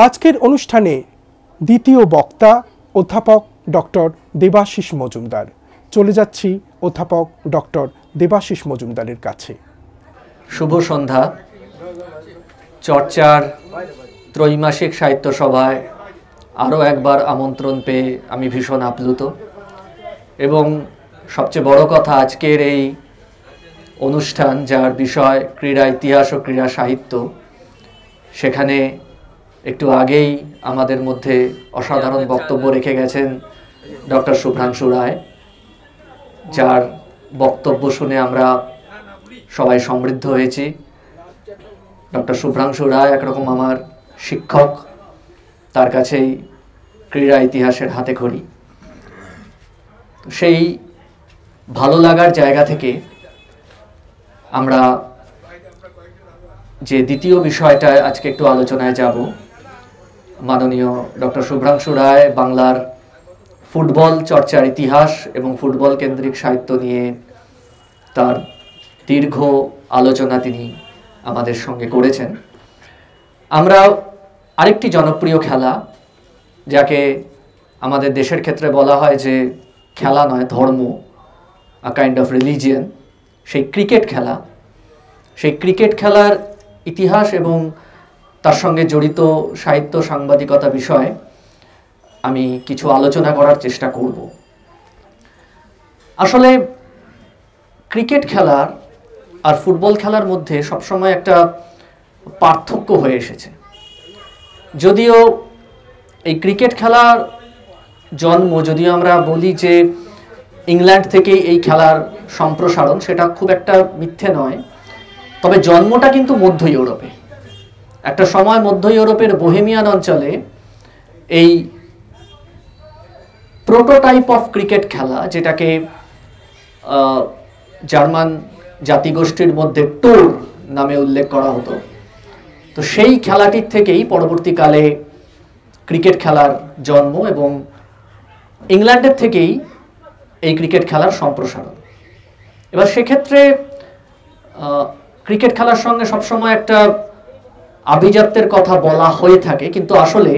আজকের অনুষ্ঠানে দ্বিতীয় বক্তা অধ্যাপক ডক্টর দেবাশিস মজুমদার। চলে যাচ্ছি অধ্যাপক ডক্টর দেবাশিস মজুমদারের কাছে। শুভ সন্ধ্যা। চর্চার ত্রৈমাসিক সাহিত্য সভায় আরও একবার আমন্ত্রণ পেয়ে আমি ভীষণ আপ্লুত, এবং সবচেয়ে বড় কথা, আজকের এই অনুষ্ঠান যার বিষয় ক্রীড়া ইতিহাস ও ক্রীড়া সাহিত্য, সেখানে একটু আগেই আমাদের মধ্যে অসাধারণ বক্তব্য রেখে গেছেন ডক্টর শুভ্রাংশু রায়, যার বক্তব্য শুনে আমরা সবাই সমৃদ্ধ হয়েছি। ডক্টর শুভ্রাংশু রায় একরকম আমার শিক্ষক, তার কাছেই ক্রীড়া ইতিহাসের হাতে খড়ি। সেই ভালো লাগার জায়গা থেকে আমরা যে দ্বিতীয় বিষয়টা আজকে একটু আলোচনায় যাব, মাননীয় ডক্টর শুভ্রাংশু রায় বাংলার ফুটবল চর্চার ইতিহাস এবং ফুটবল কেন্দ্রিক সাহিত্য নিয়ে তার দীর্ঘ আলোচনা তিনি আমাদের সঙ্গে করেছেন। আমরা আরেকটি জনপ্রিয় খেলা, যাকে আমাদের দেশের ক্ষেত্রে বলা হয় যে খেলা নয়, ধর্ম, আ কাইন্ড অফ রিলিজিয়ান, সেই ক্রিকেট খেলা, সেই ক্রিকেট খেলার ইতিহাস এবং তার সঙ্গে জড়িত সাহিত্য সাংবাদিকতা বিষয়ে আমি কিছু আলোচনা করার চেষ্টা করব। আসলে ক্রিকেট খেলার আর ফুটবল খেলার মধ্যে সবসময় একটা পার্থক্য হয়ে এসেছে। যদিও এই ক্রিকেট খেলার জন্ম, যদিও আমরা বলি যে ইংল্যান্ড থেকে এই খেলার সম্প্রসারণ, সেটা খুব একটা মিথ্যে নয়, তবে জন্মটা কিন্তু মধ্য ইউরোপে। একটা সময় মধ্য ইউরোপের বোহেমিয়ান অঞ্চলে এই প্রোটোটাইপ অফ ক্রিকেট খেলা, যেটাকে জার্মান জাতিগোষ্ঠীর মধ্যে টোর নামে উল্লেখ করা হতো, তো সেই খেলাটির থেকেই পরবর্তীকালে ক্রিকেট খেলার জন্ম, এবং ইংল্যান্ডের থেকেই এই ক্রিকেট খেলার সম্প্রসারণ। এবার সেক্ষেত্রে ক্রিকেট খেলার সঙ্গে সবসময় একটা আভিজাত্যের কথা বলা হয়ে থাকে, কিন্তু আসলে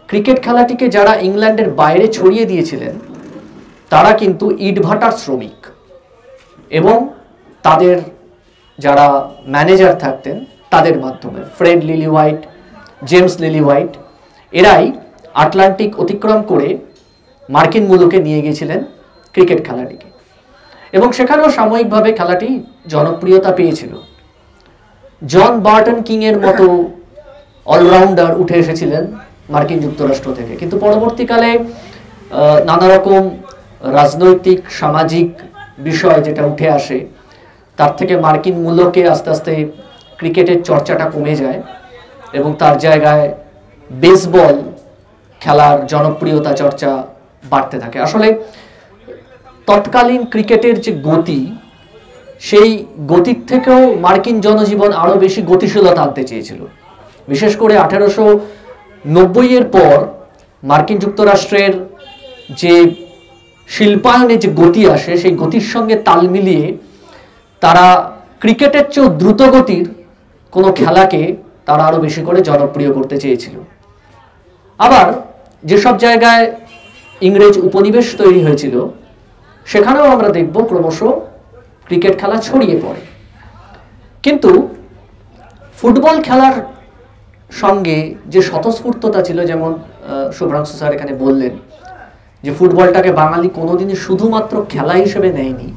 ক্রিকেট খেলাটিকে যারা ইংল্যান্ডের বাইরে ছড়িয়ে দিয়েছিলেন তারা কিন্তু ইটভাটার শ্রমিক, এবং তাদের যারা ম্যানেজার থাকতেন তাদের মাধ্যমে, Fred lily white, James lily white, এরাই আটলান্টিক অতিক্রম করে মার্কিন মুলুকে নিয়ে গিয়েছিলেন ক্রিকেট খেলাটিকে, এবং সেখানেও সাময়িকভাবে খেলাটি জনপ্রিয়তা পেয়েছিল। জন বার্টন কিং এর মতো অলরাউন্ডার উঠে এসেছিলেন মার্কিন যুক্তরাষ্ট্র থেকে, কিন্তু পরবর্তীকালে নানা রকম রাজনৈতিক সামাজিক বিষয় যেটা উঠে আসে, তার থেকে মার্কিন মূলকে আস্তে আস্তে ক্রিকেটের চর্চাটা কমে যায়, এবং তার জায়গায় বেসবল খেলার জনপ্রিয়তা চর্চা বাড়তে থাকে। আসলে তৎকালীন ক্রিকেটের যে গতি, সেই গতির থেকেও মার্কিন জনজীবন আরো বেশি গতিশীলতা আনতে চেয়েছিল। বিশেষ করে 1890-এর পর মার্কিন যুক্তরাষ্ট্রের যে শিল্পায়নে যে গতি আসে, সেই গতির সঙ্গে তাল মিলিয়ে তারা ক্রিকেটের চেয়েও দ্রুত গতির কোনো খেলাকে তারা আরো বেশি করে জনপ্রিয় করতে চেয়েছিল। আবার যেসব জায়গায় ইংরেজ উপনিবেশ তৈরি হয়েছিল, সেখানেও আমরা দেখব ক্রমশ ক্রিকেট খেলা ছড়িয়ে পড়ে। কিন্তু ফুটবল খেলার সঙ্গে যে স্বতঃস্ফূর্ততা ছিল, যেমন শুভ্রাংশু স্যার এখানে বললেন যে ফুটবলটাকে বাঙালি কোনোদিনই শুধুমাত্র খেলা হিসেবে নেয়নি,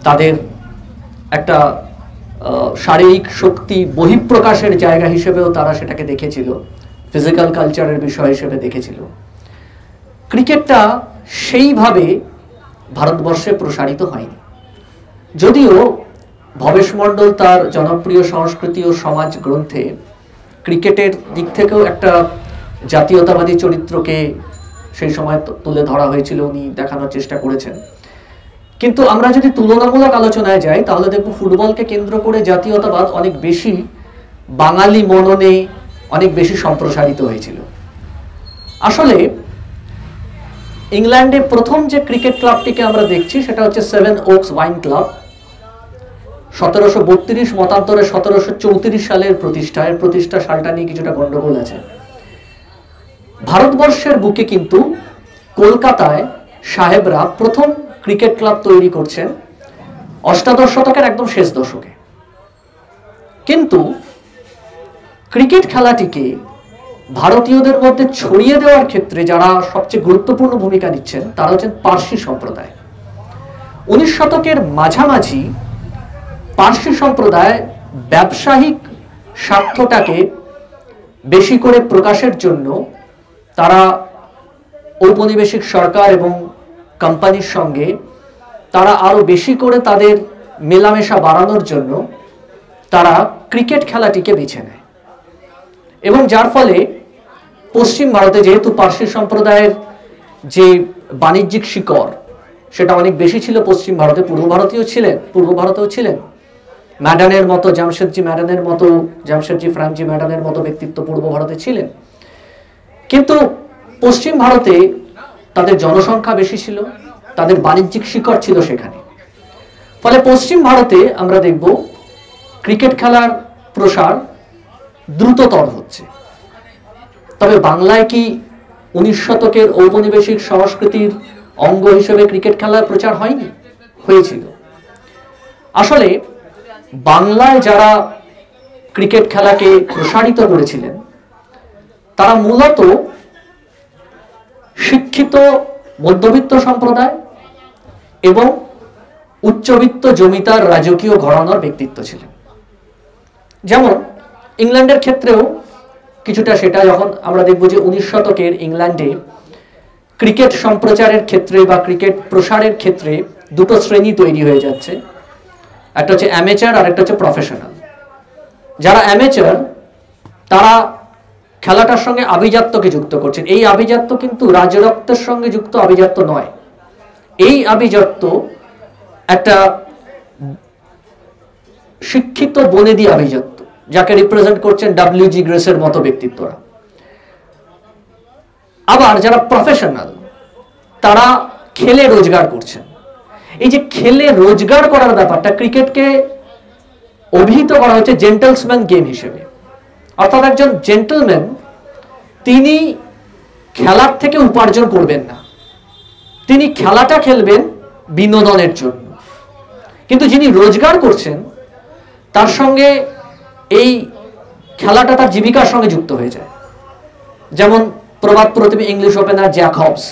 তাদের একটা শারীরিক শক্তি বহিঃপ্রকাশের জায়গা হিসেবেও তারা সেটাকে দেখেছিল, ফিজিক্যাল কালচারের বিষয় হিসেবে দেখেছিল। ক্রিকেটটা সেইভাবে ভারতবর্ষে প্রসারিত হয়নি, যদিও ভবেশ মণ্ডল তার জনপ্রিয় সংস্কৃতি ও সমাজ গ্রন্থে ক্রিকেটের দিক থেকেও একটা জাতীয়তাবাদী চরিত্রকে সেই সময় তুলে ধরা হয়েছিল, উনি দেখানোর চেষ্টা করেছেন। কিন্তু আমরা যদি তুলনামূলক আলোচনায় যাই, তাহলে দেখব ফুটবলকে কেন্দ্র করে জাতীয়তাবাদ অনেক বেশি বাঙালি মননে অনেক বেশি সম্প্রসারিত হয়েছিল। আসলে ইংল্যান্ডে প্রথম যে ক্রিকেট ক্লাবটিকে আমরা দেখছি সেটা হচ্ছে সেভেন ওকস ওয়াইন ক্লাব। 1732 মতান্তরে 1734 সালের প্রতিষ্ঠা সালটা নিয়ে কিছুটা গন্ডগোল আছে। ভারতবর্ষের বুকে কিন্তু কলকাতায় সাহেবরা প্রথম ক্রিকেট ক্লাব তৈরি করছেন অষ্টাদশ শতকের একদম শেষ দশকে। কিন্তু ক্রিকেট খেলাটিকে ভারতীয়দের মধ্যে ছড়িয়ে দেওয়ার ক্ষেত্রে যারা সবচেয়ে গুরুত্বপূর্ণ ভূমিকা নিচ্ছেন তারা হচ্ছেন পার্সি সম্প্রদায়। 19 শতকের মাঝামাঝি পার্সি সম্প্রদায় ব্যবসায়িক স্বার্থটাকে বেশি করে প্রকাশের জন্য তারা ঔপনিবেশিক সরকার এবং কোম্পানির সঙ্গে তারা আরো বেশি করে তাদের মেলামেশা বাড়ানোর জন্য তারা ক্রিকেট খেলাটিকে বেছে নেয় এবং যার ফলে পশ্চিম ভারতে যেহেতু পার্সি সম্প্রদায়ের যে বাণিজ্যিক শিকড় সেটা অনেক বেশি ছিল পশ্চিম ভারতে, পূর্ব ভারতেও ছিলেন ম্যাডানের মতো, জামশেদজি ফ্রান্সজি ম্যাডানের মতো ব্যক্তিত্ব পূর্ব ভারতে ছিলেন। কিন্তু পশ্চিম ভারতে তাদের জনসংখ্যা বেশি ছিল, তাদের বাণিজ্যিক শিকড় ছিল সেখানে। ফলে পশ্চিম ভারতে আমরা দেখব ক্রিকেট খেলার প্রসার দ্রুততর হচ্ছে। তবে বাংলায় কি 19 শতকের ঔপনিবেশিক সংস্কৃতির অঙ্গ হিসেবে ক্রিকেট খেলার প্রচার হয়নি? হয়েছিল। আসলে বাংলায় যারা ক্রিকেট খেলাকে প্রসারিত করেছিলেন তারা মূলত শিক্ষিত মধ্যবিত্ত সম্প্রদায় এবং উচ্চবিত্ত জমিদার রাজকীয় ঘরানার ব্যক্তিত্ব ছিলেন। যেমন ইংল্যান্ডের ক্ষেত্রেও কিছুটা সেটা, যখন আমরা দেখব যে 19 শতকের ইংল্যান্ডে ক্রিকেট সম্প্রচারের ক্ষেত্রে বা ক্রিকেট প্রসারের ক্ষেত্রে দুটো শ্রেণী তৈরি হয়ে যাচ্ছে, একটা হচ্ছে অ্যামেচার আর একটা হচ্ছে প্রফেশনাল। যারা অ্যামেচার তারা খেলাটার সঙ্গে আভিজাত্যকে যুক্ত করছেন। এই আভিজাত্য কিন্তু রাজরক্তের সঙ্গে যুক্ত আভিজাত্য নয়, এই আভিজাত্য একটা শিক্ষিত বনেদি আভিজাত্য, যাকে রিপ্রেজেন্ট করছেন WG গ্রেসের মতো ব্যক্তিত্বরা। আবার যারা প্রফেশনাল তারা খেলে রোজগার করছেন। এই যে খেলে রোজগার করার ব্যাপারটা ক্রিকেটকে অভিহিত করা হচ্ছে জেন্টলসম্যান গেম হিসেবে। অর্থাৎ একজন জেন্টলম্যান তিনি খেলার থেকে উপার্জন করবেন না, তিনি খেলাটা খেলবেন বিনোদনের জন্য। কিন্তু যিনি রোজগার করছেন তার সঙ্গে এই খেলাটা তার জীবিকার সঙ্গে যুক্ত হয়ে যায়। যেমন প্রবাদ প্রতিম ইংলিশ ওপেনার জ্যাক হবস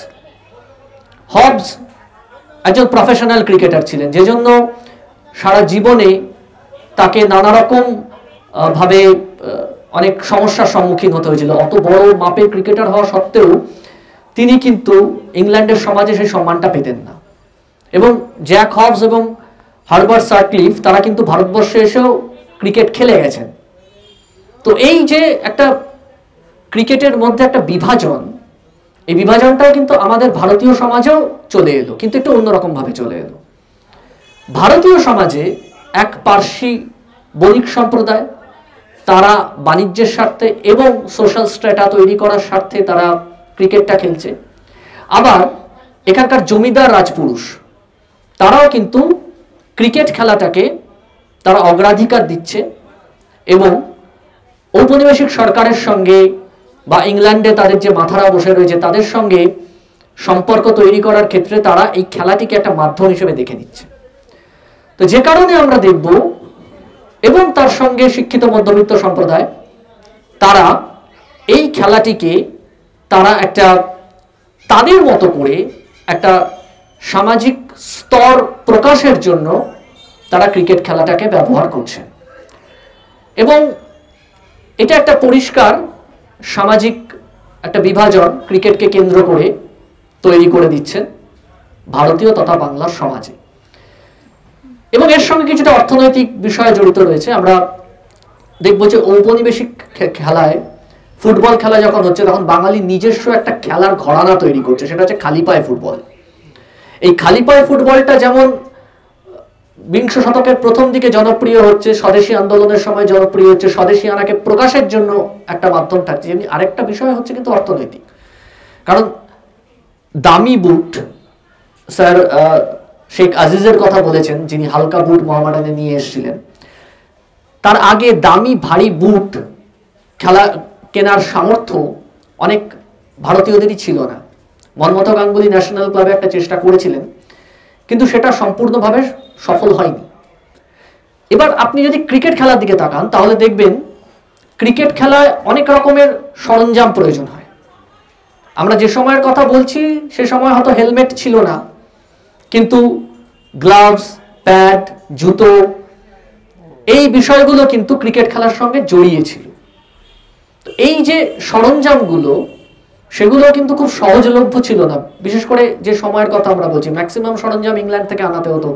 একজন প্রফেশনাল ক্রিকেটার ছিলেন, যে জন্য সারা জীবনে তাকে নানা রকম ভাবে অনেক সমস্যার সম্মুখীন হতে হয়েছিল। অত বড় মাপের ক্রিকেটার হওয়া সত্ত্বেও তিনি কিন্তু ইংল্যান্ডের সমাজে সেই সম্মানটা পেতেন না। এবং জ্যাক হবস এবং হার্বার্ট সাটক্লিফ তারা কিন্তু ভারতবর্ষে এসেও ক্রিকেট খেলে গেছেন। তো এই যে একটা ক্রিকেটের মধ্যে একটা বিভাজন, এই বিভাজনটাও কিন্তু আমাদের ভারতীয় সমাজেও চলে এলো, কিন্তু একটু অন্যরকম ভাবে চলে এলো। ভারতীয় সমাজে এক পার্সি বণিক সম্প্রদায় তারা বাণিজ্যের স্বার্থে এবং সোশ্যাল স্ট্র্যাটা তৈরি করার স্বার্থে তারা ক্রিকেটটা খেলছে। আবার এখানকার জমিদার রাজপুরুষ তারাও কিন্তু ক্রিকেট খেলাটাকে তারা অগ্রাধিকার দিচ্ছে এবং ঔপনিবেশিক সরকারের সঙ্গে বা ইংল্যান্ডে তাদের যে মাথারা বসে রয়েছে তাদের সঙ্গে সম্পর্ক তৈরি করার ক্ষেত্রে তারা এই খেলাটিকে একটা মাধ্যম হিসেবে দেখে নিচ্ছে। তো যে কারণে আমরা দেখব, এবং তার সঙ্গে শিক্ষিত মধ্যবিত্ত সম্প্রদায় তারা এই খেলাটিকে তারা একটা তাদের মতো করে একটা সামাজিক স্তর প্রকাশের জন্য তারা ক্রিকেট খেলাটাকে ব্যবহার করছে। এবং এটা একটা পরিষ্কার সামাজিক একটা বিভাজন ক্রিকেটকে কেন্দ্র করে তৈরি করে দিচ্ছেন ভারতীয় তথা বাংলার সমাজে। এবং এর সঙ্গে কিছুটা অর্থনৈতিক বিষয় জড়িত রয়েছে। আমরা দেখব যে ঔপনিবেশিক খেলায় ফুটবল খেলা যখন হচ্ছে তখন বাঙালি নিজস্ব একটা খেলার ঘরানা তৈরি করছে, সেটা হচ্ছে খালিপায়ে ফুটবল। এই খালিপায়ে ফুটবলটা যেমন 20 শতকের প্রথম দিকে জনপ্রিয় হচ্ছে, স্বদেশী আন্দোলনের সময় জনপ্রিয় হচ্ছে, স্বদেশী আনাকে প্রকাশের জন্য একটা মাধ্যম থাকছে, এমনি আরেকটা বিষয় হচ্ছে কিন্তু অর্থনৈতিক। কারণ দামি বুট, স্যার শেখ আজিজের কথা বলেছেন যিনি হালকা বুট মোহামেডানে নিয়ে এসেছিলেন, তার আগে দামি ভারী বুট খেলা কেনার সামর্থ্য অনেক ভারতীয়দেরই ছিল না। মনমথ গাঙ্গুলি ন্যাশনাল ক্লাবে একটা চেষ্টা করেছিলেন, কিন্তু সেটা সম্পূর্ণভাবে সফল হয়নি। এবার আপনি যদি ক্রিকেট খেলার দিকে তাকান তাহলে দেখবেন ক্রিকেট খেলায় অনেক রকমের সরঞ্জাম প্রয়োজন হয়। আমরা যে সময়ের কথা বলছি সে সময় হয়তো হেলমেট ছিল না, কিন্তু গ্লাভস, প্যাড, জুতো, এই বিষয়গুলো কিন্তু ক্রিকেট খেলার সঙ্গে জড়িয়ে ছিল। এই যে সরঞ্জামগুলো সেগুলো কিন্তু খুব সহজলভ্য ছিল না। বিশেষ করে যে সময়ের কথা আমরা বলছি, ম্যাক্সিমাম সরঞ্জাম ইংল্যান্ড থেকে আনাতে হতো।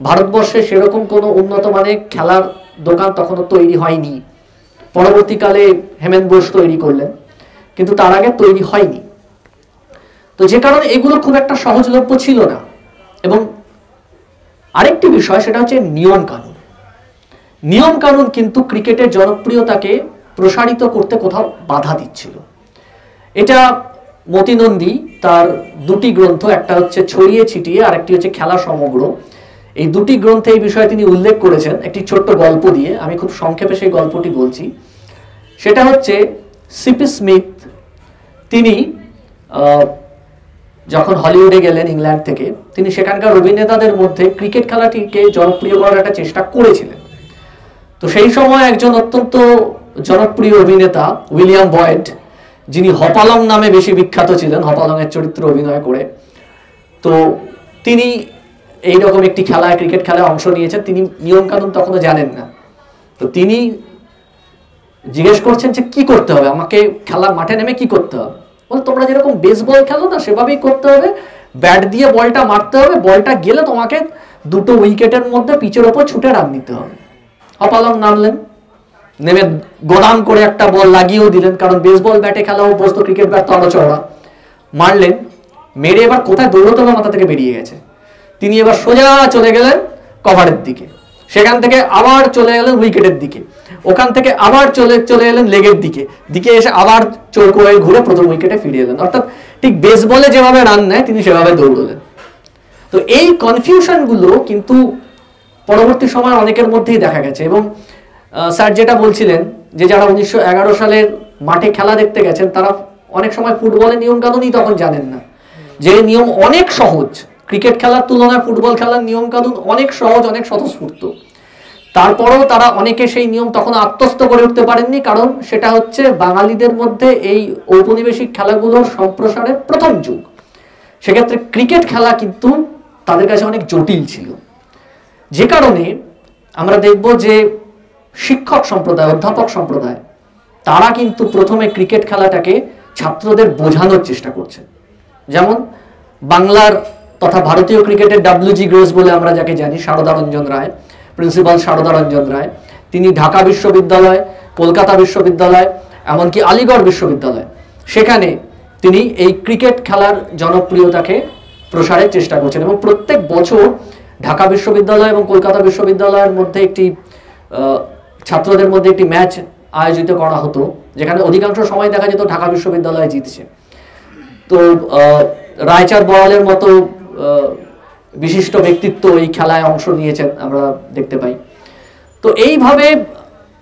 ভারতবর্ষে সেরকম কোনো উন্নত মানের খেলার দোকান তখনও তৈরি হয়নি। পরবর্তীকালে হেমেন বোস তৈরি করলেন, কিন্তু তার আগে তৈরি হয়নি। তো যে কারণে এগুলো খুব একটা সহজলভ্য ছিল না। এবং আরেকটি বিষয়, সেটা হচ্ছে নিয়ম কানুন। নিয়ম কানুন কিন্তু ক্রিকেটের জনপ্রিয়তাকে প্রসারিত করতে কোথাও বাধা দিচ্ছিল। এটা মতি নন্দী তার দুটি গ্রন্থ, একটা হচ্ছে ছড়িয়ে ছিটিয়ে, আরেকটি হচ্ছে খেলা সমগ্র, এই দুটি গ্রন্থে এই বিষয়ে তিনি উল্লেখ করেছেন একটি ছোট্ট গল্প দিয়ে। আমি খুব সংক্ষেপে সেই গল্পটি বলছি। সেটা হচ্ছে সিপি স্মিথ, তিনি যখন হলিউডে গেলেন ইংল্যান্ড থেকে, তিনি সেখানকার অভিনেতাদের মধ্যে ক্রিকেট খেলাটিকে জনপ্রিয় করার একটা চেষ্টা করেছিলেন। তো সেই সময় একজন অত্যন্ত জনপ্রিয় অভিনেতা উইলিয়াম বয়েড, যিনি হপালং নামে বেশি বিখ্যাত ছিলেন, হপালংয়ের চরিত্র অভিনয় করে, তো তিনি এইরকম একটি খেলায়, ক্রিকেট খেলায় অংশ নিয়েছেন। তিনি নিয়ম কানুন তখনও জানেন না। তো তিনি জিজ্ঞেস করছেন যে কি করতে হবে, আমাকে খেলা মাঠে নেমে কি করতে হবে। বলে, তোমরা যেরকম বেসবল খেলো না সেভাবেই করতে হবে, ব্যাট দিয়ে বলটা মারতে হবে, বলটা গেলে তোমাকে দুটো উইকেটের মধ্যে পিচের ওপর ছুটে রান নিতে হবে। হপালং নামলেন, নেমে গোদাম করে একটা বল লাগিয়েও দিলেন, কারণ বেসবল ব্যাটে খেলা অভ্যস্ত, ক্রিকেট ব্যাট তো আরো চওড়া। মারলেন, মেরে এবার কোথায় দৌড়তে হবে মাথা থেকে বেরিয়ে গেছে। তিনি এবার সোজা চলে গেলেন কভারের দিকে, সেখান থেকে আবার চলে গেলেন উইকেটের দিকে, ওখান থেকে আবার চলে এলেন লেগের দিকে এসে আবার চৌকো হয়ে ঘুরে প্রথম উইকেটে ফিরে এলেন। অর্থাৎ ঠিক বেসবলে যেভাবে রান নেয় তিনি সেভাবে দৌড়লেন। তো এই কনফিউশন গুলো কিন্তু পরবর্তী সময় অনেকের মধ্যেই দেখা গেছে। এবং স্যার যেটা বলছিলেন যে যারা 1911 সালের মাঠে খেলা দেখতে গেছেন তারা অনেক সময় ফুটবলের নিয়ম কানুনই তখন জানেন না, যে নিয়ম অনেক সহজ। ক্রিকেট খেলার তুলনায় ফুটবল খেলার নিয়ম কানুন অনেক সহজ, অনেক স্বতঃস্ফূর্ত। তারপরেও তারা অনেকে সেই নিয়ম তখন আত্মস্থ করে উঠতে পারেননি, কারণ সেটা হচ্ছে বাঙালিদের মধ্যে এই ঔপনিবেশিক খেলাগুলোর সম্প্রসারের প্রথম যুগ। সেক্ষেত্রে ক্রিকেট খেলা কিন্তু তাদের কাছে অনেক জটিল ছিল। যে কারণে আমরা দেখব যে শিক্ষক সম্প্রদায়, অধ্যাপক সম্প্রদায়, তারা কিন্তু প্রথমে ক্রিকেট খেলাটাকে ছাত্রদের বোঝানোর চেষ্টা করছে। যেমন বাংলার তথা ভারতীয় ক্রিকেটের WG গ্রেস বলে আমরা যাকে জানি, সারদা রঞ্জন রায়, প্রিন্সিপাল সারদা রঞ্জন রায়, তিনি ঢাকা বিশ্ববিদ্যালয়, কলকাতা বিশ্ববিদ্যালয়, এমনকি আলিগড় বিশ্ববিদ্যালয়, সেখানে তিনি এই ক্রিকেট খেলার জনপ্রিয়তাকে প্রসারের চেষ্টা করছেন। এবং প্রত্যেক বছর ঢাকা বিশ্ববিদ্যালয় এবং কলকাতা বিশ্ববিদ্যালয়ের মধ্যে একটি ছাত্রদের মধ্যে একটি ম্যাচ আয়োজিত করা হতো, যেখানে অধিকাংশ সময় দেখা যেত ঢাকা বিশ্ববিদ্যালয় জিতছে। তো রায়চাঁদ বড়ালের মতো বিশিষ্ট ব্যক্তিত্ব এই খেলায় অংশ নিয়েছেন আমরা দেখতে পাই। তো এইভাবে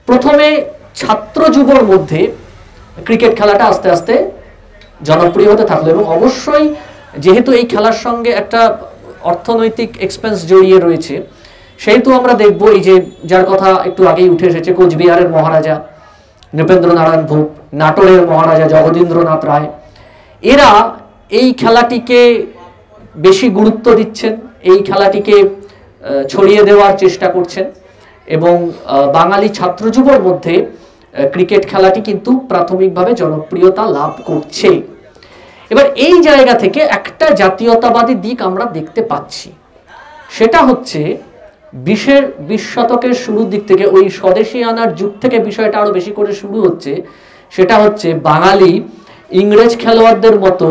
প্রথমে ছাত্র যুবর মধ্যে ক্রিকেট খেলাটা আস্তে আস্তে জনপ্রিয় হতে থাকলো। এবং অবশ্যই যেহেতু এই খেলার সঙ্গে একটা অর্থনৈতিক এক্সপেন্স জড়িয়ে রয়েছে, সেহেতু আমরা দেখবো এই যে যার কথা একটু আগেই উঠে এসেছে, কোচবিহারের মহারাজা নৃপেন্দ্র নারায়ণ ভূপ, নাটোরের মহারাজা জগদীন্দ্রনাথ রায়, এরা এই খেলাটিকে বেশি গুরুত্ব দিচ্ছেন, এই খেলাটিকে ছড়িয়ে দেওয়ার চেষ্টা করছেন। এবং বাঙালি ছাত্র যুবর মধ্যে ক্রিকেট খেলাটি কিন্তু প্রাথমিকভাবে জনপ্রিয়তা লাভ করছে। এবার এই জায়গা থেকে একটা জাতীয়তাবাদী দিক আমরা দেখতে পাচ্ছি, সেটা হচ্ছে 20 শতকের শুরুর দিক থেকে, ওই স্বদেশী আনার যুগ থেকে বিষয়টা আরো বেশি করে শুরু হচ্ছে। সেটা হচ্ছে বাঙালি ইংরেজ খেলোয়াড়দের মতো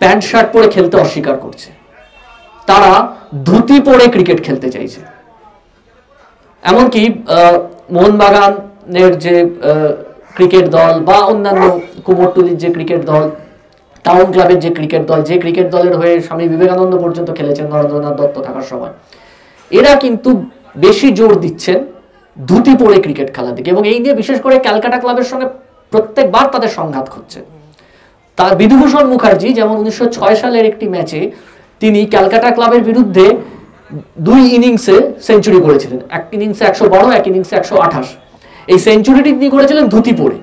প্যান্ট শার্ট পরে খেলতে অস্বীকার করছে, তারা ধুতি পরে ক্রিকেট খেলতে চাইছে। এমনকি মোহনবাগানের যে ক্রিকেট দল বা অন্যান্য কুমোরটুলির যে ক্রিকেট দল, টাউন ক্লাবের যে ক্রিকেট দল, যে ক্রিকেট দলের হয়ে স্বামী বিবেকানন্দ পর্যন্ত খেলেছেন নরেন্দ্রনাথ দত্ত থাকার সময়, এরা কিন্তু বেশি জোর দিচ্ছেন ধুতি পরে ক্রিকেট খেলার দিকে। এবং এই নিয়ে বিশেষ করে ক্যালকাটা ক্লাবের সঙ্গে প্রত্যেকবার তাদের সংঘাত ঘটছে। তার বিধুভূষণ মুখার্জি যেমন 1906 সালের একটি ম্যাচে তিনি ক্যালকাটা ক্লাবের বিরুদ্ধে 2 ইনিংসে সেঞ্চুরি করেছিলেন, এক ইনিংসে 112, এক ইনিংসে 128। এই সেঞ্চুরিটি তিনি করেছিলেন ধুতি পরে।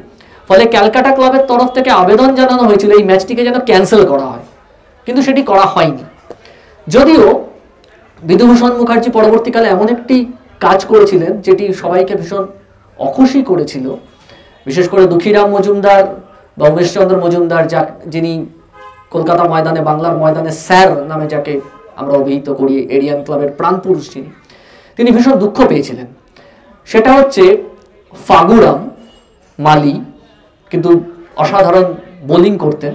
ফলে ক্যালকাটা ক্লাবের তরফ থেকে আবেদন জানানো হয়েছিল এই ম্যাচটিকে যেন ক্যান্সেল করা হয়, কিন্তু সেটি করা হয়নি। যদিও বিধুভূষণ মুখার্জি পরবর্তীকালে এমন একটি কাজ করেছিলেন যেটি সবাইকে ভীষণ অখুশি করেছিল, বিশেষ করে দুঃখীরাম মজুমদার বা উমেশচন্দ্র মজুমদার, যিনি কলকাতা ময়দানে, বাংলার ময়দানে স্যার নামে যাকে আমরা অভিহিত করি, এরিয়ান ক্লাবের প্রাণপুরুষ তিনি ভীষণ দুঃখ পেয়েছিলেন। সেটা হচ্ছে ফাগুরাম মালি কিন্তু অসাধারণ বোলিং করতেন,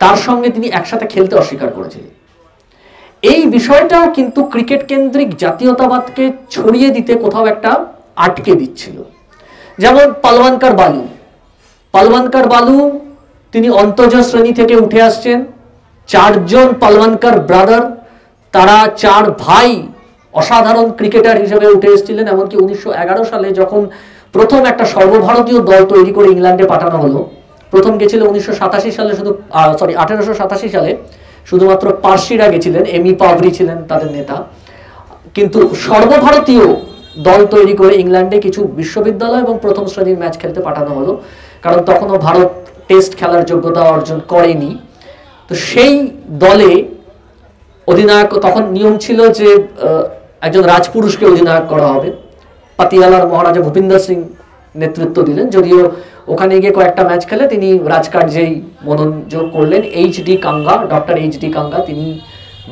তার সঙ্গে তিনি একসাথে খেলতে অস্বীকার করেছিলেন। এই বিষয়টাও কিন্তু ক্রিকেট কেন্দ্রিক জাতীয়তাবাদকে ছড়িয়ে দিতে কোথাও একটা আটকে দিচ্ছিল। যেমন পালওয়ানকার বালু তিনি অন্তজ শ্রেণী থেকে উঠে আসছেন। 4 জন পালওয়ানকার ব্রাদার, তারা 4 ভাই অসাধারণ ক্রিকেটার হিসেবে উঠে এসেছিলেন। এমনকি 1911 সালে যখন প্রথম একটা সর্বভারতীয় দল তৈরি করে ইংল্যান্ডে পাঠানো হলো, প্রথম গেছিল 1887 সালে, 1887 সালে শুধুমাত্র পার্সিরা গেছিলেন, এমি পাভরি ছিলেন তাদের নেতা। কিন্তু সর্বভারতীয় দল তৈরি করে ইংল্যান্ডে কিছু বিশ্ববিদ্যালয় এবং প্রথম শ্রেণীর ম্যাচ খেলতে পাঠানো হলো, কারণ তখনও ভারত টেস্ট খেলার যোগ্যতা অর্জন করেনি। তো সেই দলে অধিনায়ক, তখন নিয়ম ছিল যে একজন রাজপুরুষকে অধিনায়ক করা হবে। পাতিয়ালার মহারাজা ভূপিন্দর সিং নেতৃত্ব দিলেন, যদিও ওখানে গিয়ে কয়েকটা ম্যাচ খেলে তিনি রাজকার্যেই মনোযোগ করলেন। ডক্টর এইচ ডি কাঙ্গা তিনি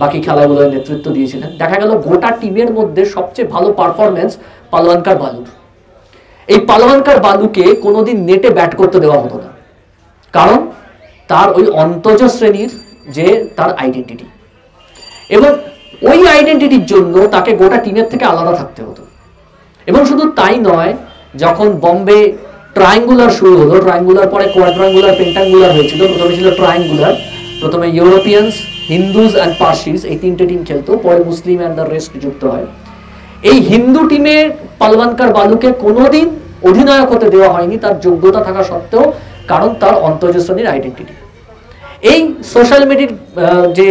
বাকি খেলাগুলোর নেতৃত্ব দিয়েছিলেন। দেখা গেল গোটা টিমের মধ্যে সবচেয়ে ভালো পারফরমেন্স পালওয়ানকার বালুর। এই পালওয়ানকার বালুকে কোনোদিন নেটে ব্যাট করতে দেওয়া হতো না, কারণ তার ওই অন্তজ শ্রেণীর যে তার আইডেন্টিটি, এবং ওই আইডেন্টিটির জন্য তাকে গোটা টিমের থেকে আলাদা থাকতে হতো। এবং শুধু তাই নয়, যখন বম্বে ট্রায়াঙ্গুলার শুরু হলো, ট্রায়াঙ্গুলার পরে কোয়াড্রাঙ্গুলার, পেন্টাঙ্গুলার হয়েছিল, প্রথমে ছিল ট্রায়াঙ্গুলার, প্রথমে ইউরোপিয়ানস, হিন্দুজ অ্যান্ড পার্সিস, এই 3টে টিম খেলতো, পরে মুসলিম অ্যান্ড দ্য রেস্ট যুক্ত হয়। এই হিন্দু টিমে পালওয়ানকার বালুকে কোনোদিন অধিনায়ক হতে দেওয়া হয়নি, তার যোগ্যতা থাকা সত্ত্বেও, কারণ তার অন্তজ শ্রেণীর আইডেন্টিটি। এই সোশ্যাল মিডিয়ার যে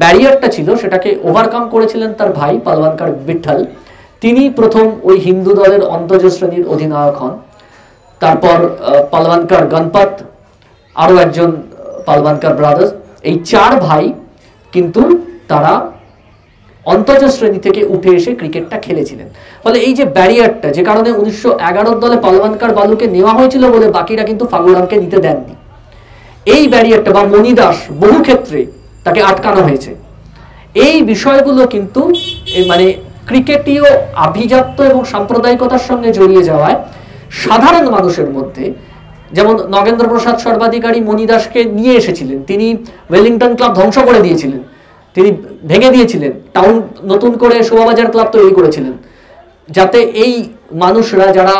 ব্যারিয়ারটা ছিল সেটাকে ওভারকাম করেছিলেন তার ভাই পালওয়ানকার বিঠল। তিনি প্রথম ওই হিন্দু দলের অন্তজ শ্রেণীর অধিনায়ক হন। তারপর পালওয়ানকার গণপত, আরো একজন পালওয়ানকার ব্রাদার্স, এই 4 ভাই কিন্তু তারা অন্তজ শ্রেণী থেকে উঠে এসে ক্রিকেটটা খেলেছিলেন। ফলে এই যে ব্যারিয়ারটা, যে কারণে 1911 দলে পালওয়ানকার বালুকে নেওয়া হয়েছিল বলে বাকিরা কিন্তু ফাগুরামকে নিতে দেননি, এই ব্যারিয়ারটা বা মণিদাস বহু ক্ষেত্রে তাকে আটকানো হয়েছে। এই বিষয়গুলো কিন্তু মানে ক্রিকেটীয় আভিজাত্য এবং সাম্প্রদায়িকতার সঙ্গে জড়িয়ে যাওয়ায় সাধারণ মানুষের মধ্যে, যেমন নগেন্দ্র প্রসাদ সর্বাধিকারী মণিদাসকে নিয়ে এসেছিলেন, তিনি ওয়েলিংটন ক্লাব ধ্বংস করে দিয়েছিলেন, তিনি ভেঙে দিয়েছিলেন, টাউন নতুন করে শোভাবাজার ক্লাব তৈরি করেছিলেন, যাতে এই মানুষরা যারা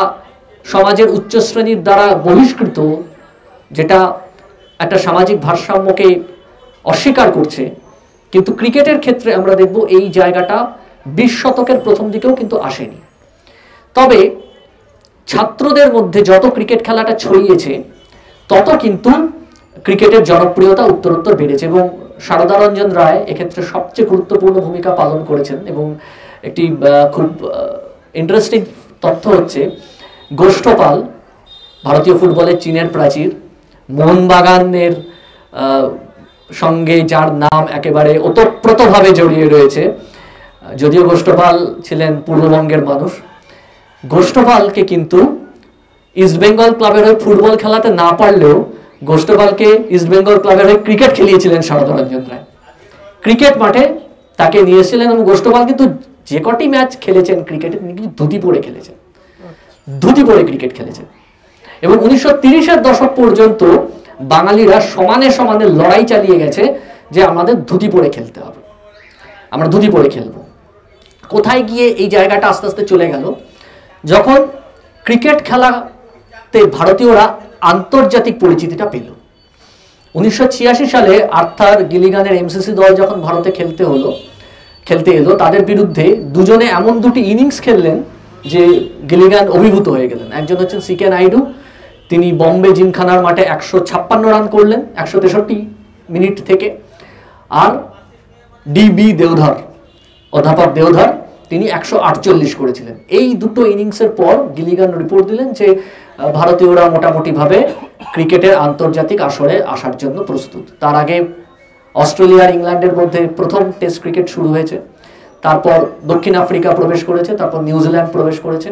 সমাজের উচ্চ শ্রেণীর দ্বারা বহিষ্কৃত, যেটা একটা সামাজিক ভারসাম্যকে অস্বীকার করছে, কিন্তু ক্রিকেটের ক্ষেত্রে আমরা দেখব এই জায়গাটা 20 শতকের প্রথম দিকেও কিন্তু আসেনি। তবে ছাত্রদের মধ্যে যত ক্রিকেট খেলাটা ছড়িয়েছে তত কিন্তু ক্রিকেটের জনপ্রিয়তা উত্তরোত্তর বেড়েছে, এবং সারদা রঞ্জন রায় এক্ষেত্রে সবচেয়ে গুরুত্বপূর্ণ ভূমিকা পালন করেছেন। এবং একটি খুব ইন্টারেস্টিং তথ্য হচ্ছে, গোষ্ঠপাল, ভারতীয় ফুটবলের চীনের প্রাচীর, মোহনবাগানের সঙ্গে যার নাম একেবারে ওতপ্রোতভাবে জড়িয়ে রয়েছে, যদিও গোষ্ঠপাল ছিলেন পূর্ববঙ্গের মানুষ, গোষ্ঠপালকে কিন্তু ইস্টবেঙ্গল ক্লাবের হয়ে ফুটবল খেলাতে না পারলেও গোষ্ঠপালকে ইস্টবেঙ্গল ক্লাবের হয়ে ক্রিকেট খেলিয়েছিলেন সারদা রঞ্জন রায়। ক্রিকেট মাঠে তাকে নিয়ে এসেছিলেন, এবং গোষ্ঠপাল কিন্তু যে কটি ম্যাচ খেলেছেন ক্রিকেটে তিনি কিন্তু ধুতি পরে খেলেছেন, ধুতি পরে ক্রিকেট খেলেছেন। এবং 1930-এর দশক পর্যন্ত বাঙালিরা সমানে সমানে লড়াই চালিয়ে গেছে যে আমাদের ধুতি পরে খেলতে হবে, আমরা ধুতি পরে খেলবো। কোথায় গিয়ে এই জায়গাটা আস্তে আস্তে চলে গেল, যখন ক্রিকেট খেলাতে ভারতীয়রা আন্তর্জাতিক পরিচিতিটা পেল। 1986 সালে আর্থার গিলিগানের এমসিসি দল যখন ভারতে খেলতে এলো, তাদের বিরুদ্ধে দুজনে এমন 2টি ইনিংস খেললেন যে গিলিগান অভিভূত হয়ে গেলেন। একজন হচ্ছেন সিকে নাইডু, তিনি বম্বে জিমখানার মাঠে 156 রান করলেন 163 মিনিট থেকে। আর ডিবি দেওধর, অধ্যাপক দেওধর, তিনি 148 করেছিলেন। এই দুটো ইনিংসের পর গিলিগান রিপোর্ট দিলেন যে ভারতীয়রা মোটামুটিভাবে ক্রিকেটের আন্তর্জাতিক আসরে আসার জন্য প্রস্তুত। তার আগে অস্ট্রেলিয়া আর ইংল্যান্ডের মধ্যে প্রথম টেস্ট ক্রিকেট শুরু হয়েছে, তারপর দক্ষিণ আফ্রিকা প্রবেশ করেছে, তারপর নিউজিল্যান্ড প্রবেশ করেছে।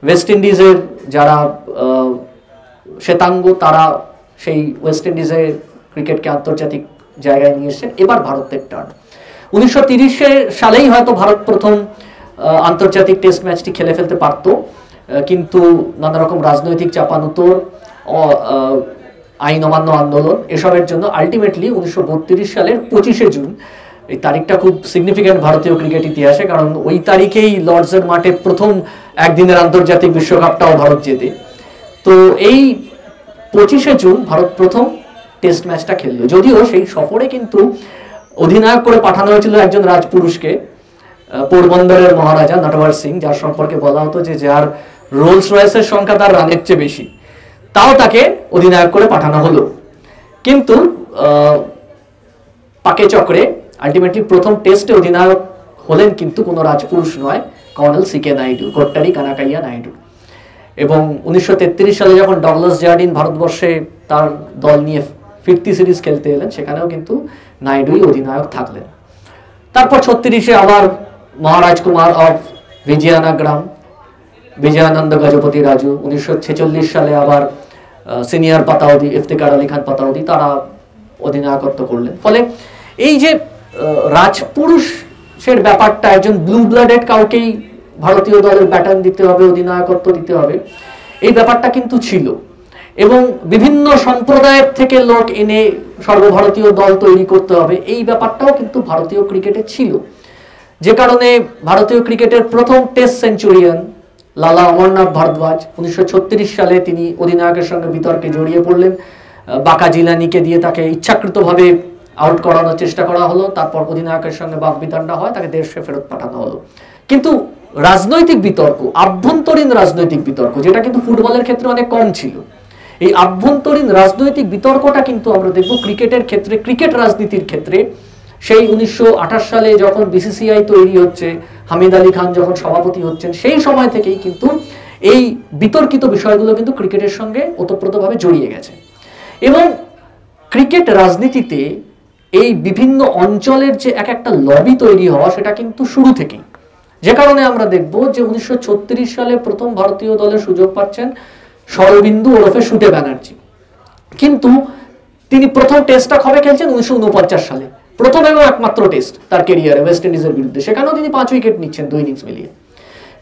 ওয়েস্ট ইন্ডিজের যারা শ্বেতাঙ্গ তারা সেই ওয়েস্ট ইন্ডিজে ক্রিকেটকে আন্তর্জাতিক জায়গায় নিয়ে এসেছেন। এবার ভারতের টার্ন। 1930 সালেই হয়তো ভারত প্রথম আন্তর্জাতিক টেস্ট ম্যাচটি খেলে ফেলতে পারত, কিন্তু নানা রকম রাজনৈতিক চাপানুতোর, আইন অমান্য আন্দোলন, এসবের জন্য আলটিমেটলি 1932 সালের 25শে জুন, এই তারিখটা খুব সিগনিফিক্যান্ট ভারতীয় ক্রিকেট ইতিহাসে, কারণ ওই তারিখেই লর্ডসের মাঠে প্রথম একদিনের আন্তর্জাতিক বিশ্বকাপটাও ভারত জেতে। তো এই 25শে জুন ভারত প্রথম টেস্ট ম্যাচটা খেললো। যদিও সেই সফরে কিন্তু অধিনায়ক করে পাঠানো হয়েছিল একজন রাজপুরুষকে, পোরবন্দরের মহারাজা নটওয়ার সিং, যার সম্পর্কে বলা হতো যে যার রোলস রয়েসের সংখ্যা তার রানের চেয়ে বেশি, তাও তাকে অধিনায়ক করে পাঠানো হলো। কিন্তু পাকে চক্রে আলটিমেটলি প্রথম টেস্টে অধিনায়ক হলেন কিন্তু কোনো রাজপুরুষ নয়, কর্নেল সিকে নাইডু, কোট্টারি কানাকাইয়া নাইডু। এবং 1933 সালে যখন ডগলাস জার্ডিন ভারতবর্ষে তার দল নিয়ে ফিরতি সিরিজ খেলতে এলেন, সেখানেও কিন্তু নাইডুই অধিনায়ক থাকলেন। তারপর 36-এ আবার মহারাজ কুমার অফ বিজয়ানগরম, বিজয়ানন্দ গজপতি রাজু, 1946 সালে আবার সিনিয়র পাতাউদি, ইফতিকার আলী খান পাতাউদি, তারা অধিনায়কত্ব করলেন। ফলে এই যে রাজপুরুষের ব্যাপারটা, একজন ব্লু ব্লাডেড কাউকেই ভারতীয় দলের ব্যাটন দিতে হবে, অধিনায়কত্ব দিতে হবে, এই ব্যাপারটা কিন্তু ছিল। এবং বিভিন্ন সম্প্রদায়ের থেকে লোক এনে সর্বভারতীয় দল তৈরি করতে হবে, এই ব্যাপারটাও কিন্তু ভারতীয় ক্রিকেটে ছিল। যে কারণে ভারতীয় ক্রিকেটের প্রথম টেস্ট সেঞ্চুরিয়ান লালা অমরনাথ ভারদ্বাজ 1936 সালে তিনি অধিনায়কের সঙ্গে বিতর্কে জড়িয়ে পড়লেন। বাকা জিলানিকে দিয়ে তাকে ইচ্ছাকৃতভাবে আউট করানোর চেষ্টা করা হলো, তারপর অধিনায়কের সঙ্গে বাকবিতণ্ডা হয়, তাকে দেশে ফেরত পাঠানো হলো। কিন্তু রাজনৈতিক বিতর্ক, আভ্যন্তরীণ রাজনৈতিক বিতর্ক, যেটা কিন্তু ফুটবলের ক্ষেত্রে অনেক কম ছিল, এই আভ্যন্তরীণ রাজনৈতিক বিতর্কটা কিন্তু আমরা দেখব ক্রিকেটের ক্ষেত্রে, ক্রিকেট রাজনীতির ক্ষেত্রে সেই 1928 সালে যখন বিসিসিআই তৈরি হচ্ছে, হামিদ আলী খান যখন সভাপতি হচ্ছেন, সেই সময় থেকেই কিন্তু এই বিতর্কিত বিষয়গুলো কিন্তু ক্রিকেটের সঙ্গে ওতপ্রোতভাবে জড়িয়ে গেছে। এবং ক্রিকেট রাজনীতিতে এই বিভিন্ন অঞ্চলের যে এক একটা লবি তৈরি হওয়া, সেটা কিন্তু শুরু থেকেই, যে কারণে আমরা দেখব যে 1936 সালে প্রথম ভারতীয় দলের সুযোগ পাচ্ছেন শরবিন্দু ওরফে শুটে ব্যানার্জি। কিন্তু তিনি প্রথম টেস্টটা কবে খেলছেন? 1949 সালে, প্রথম এবং একমাত্র টেস্ট তার ক্যারিয়ারে ওয়েস্ট ইন্ডিজের বিরুদ্ধে। সেখানেও তিনি 5 উইকেট নিচ্ছেন 2 ইনিংস মিলিয়ে।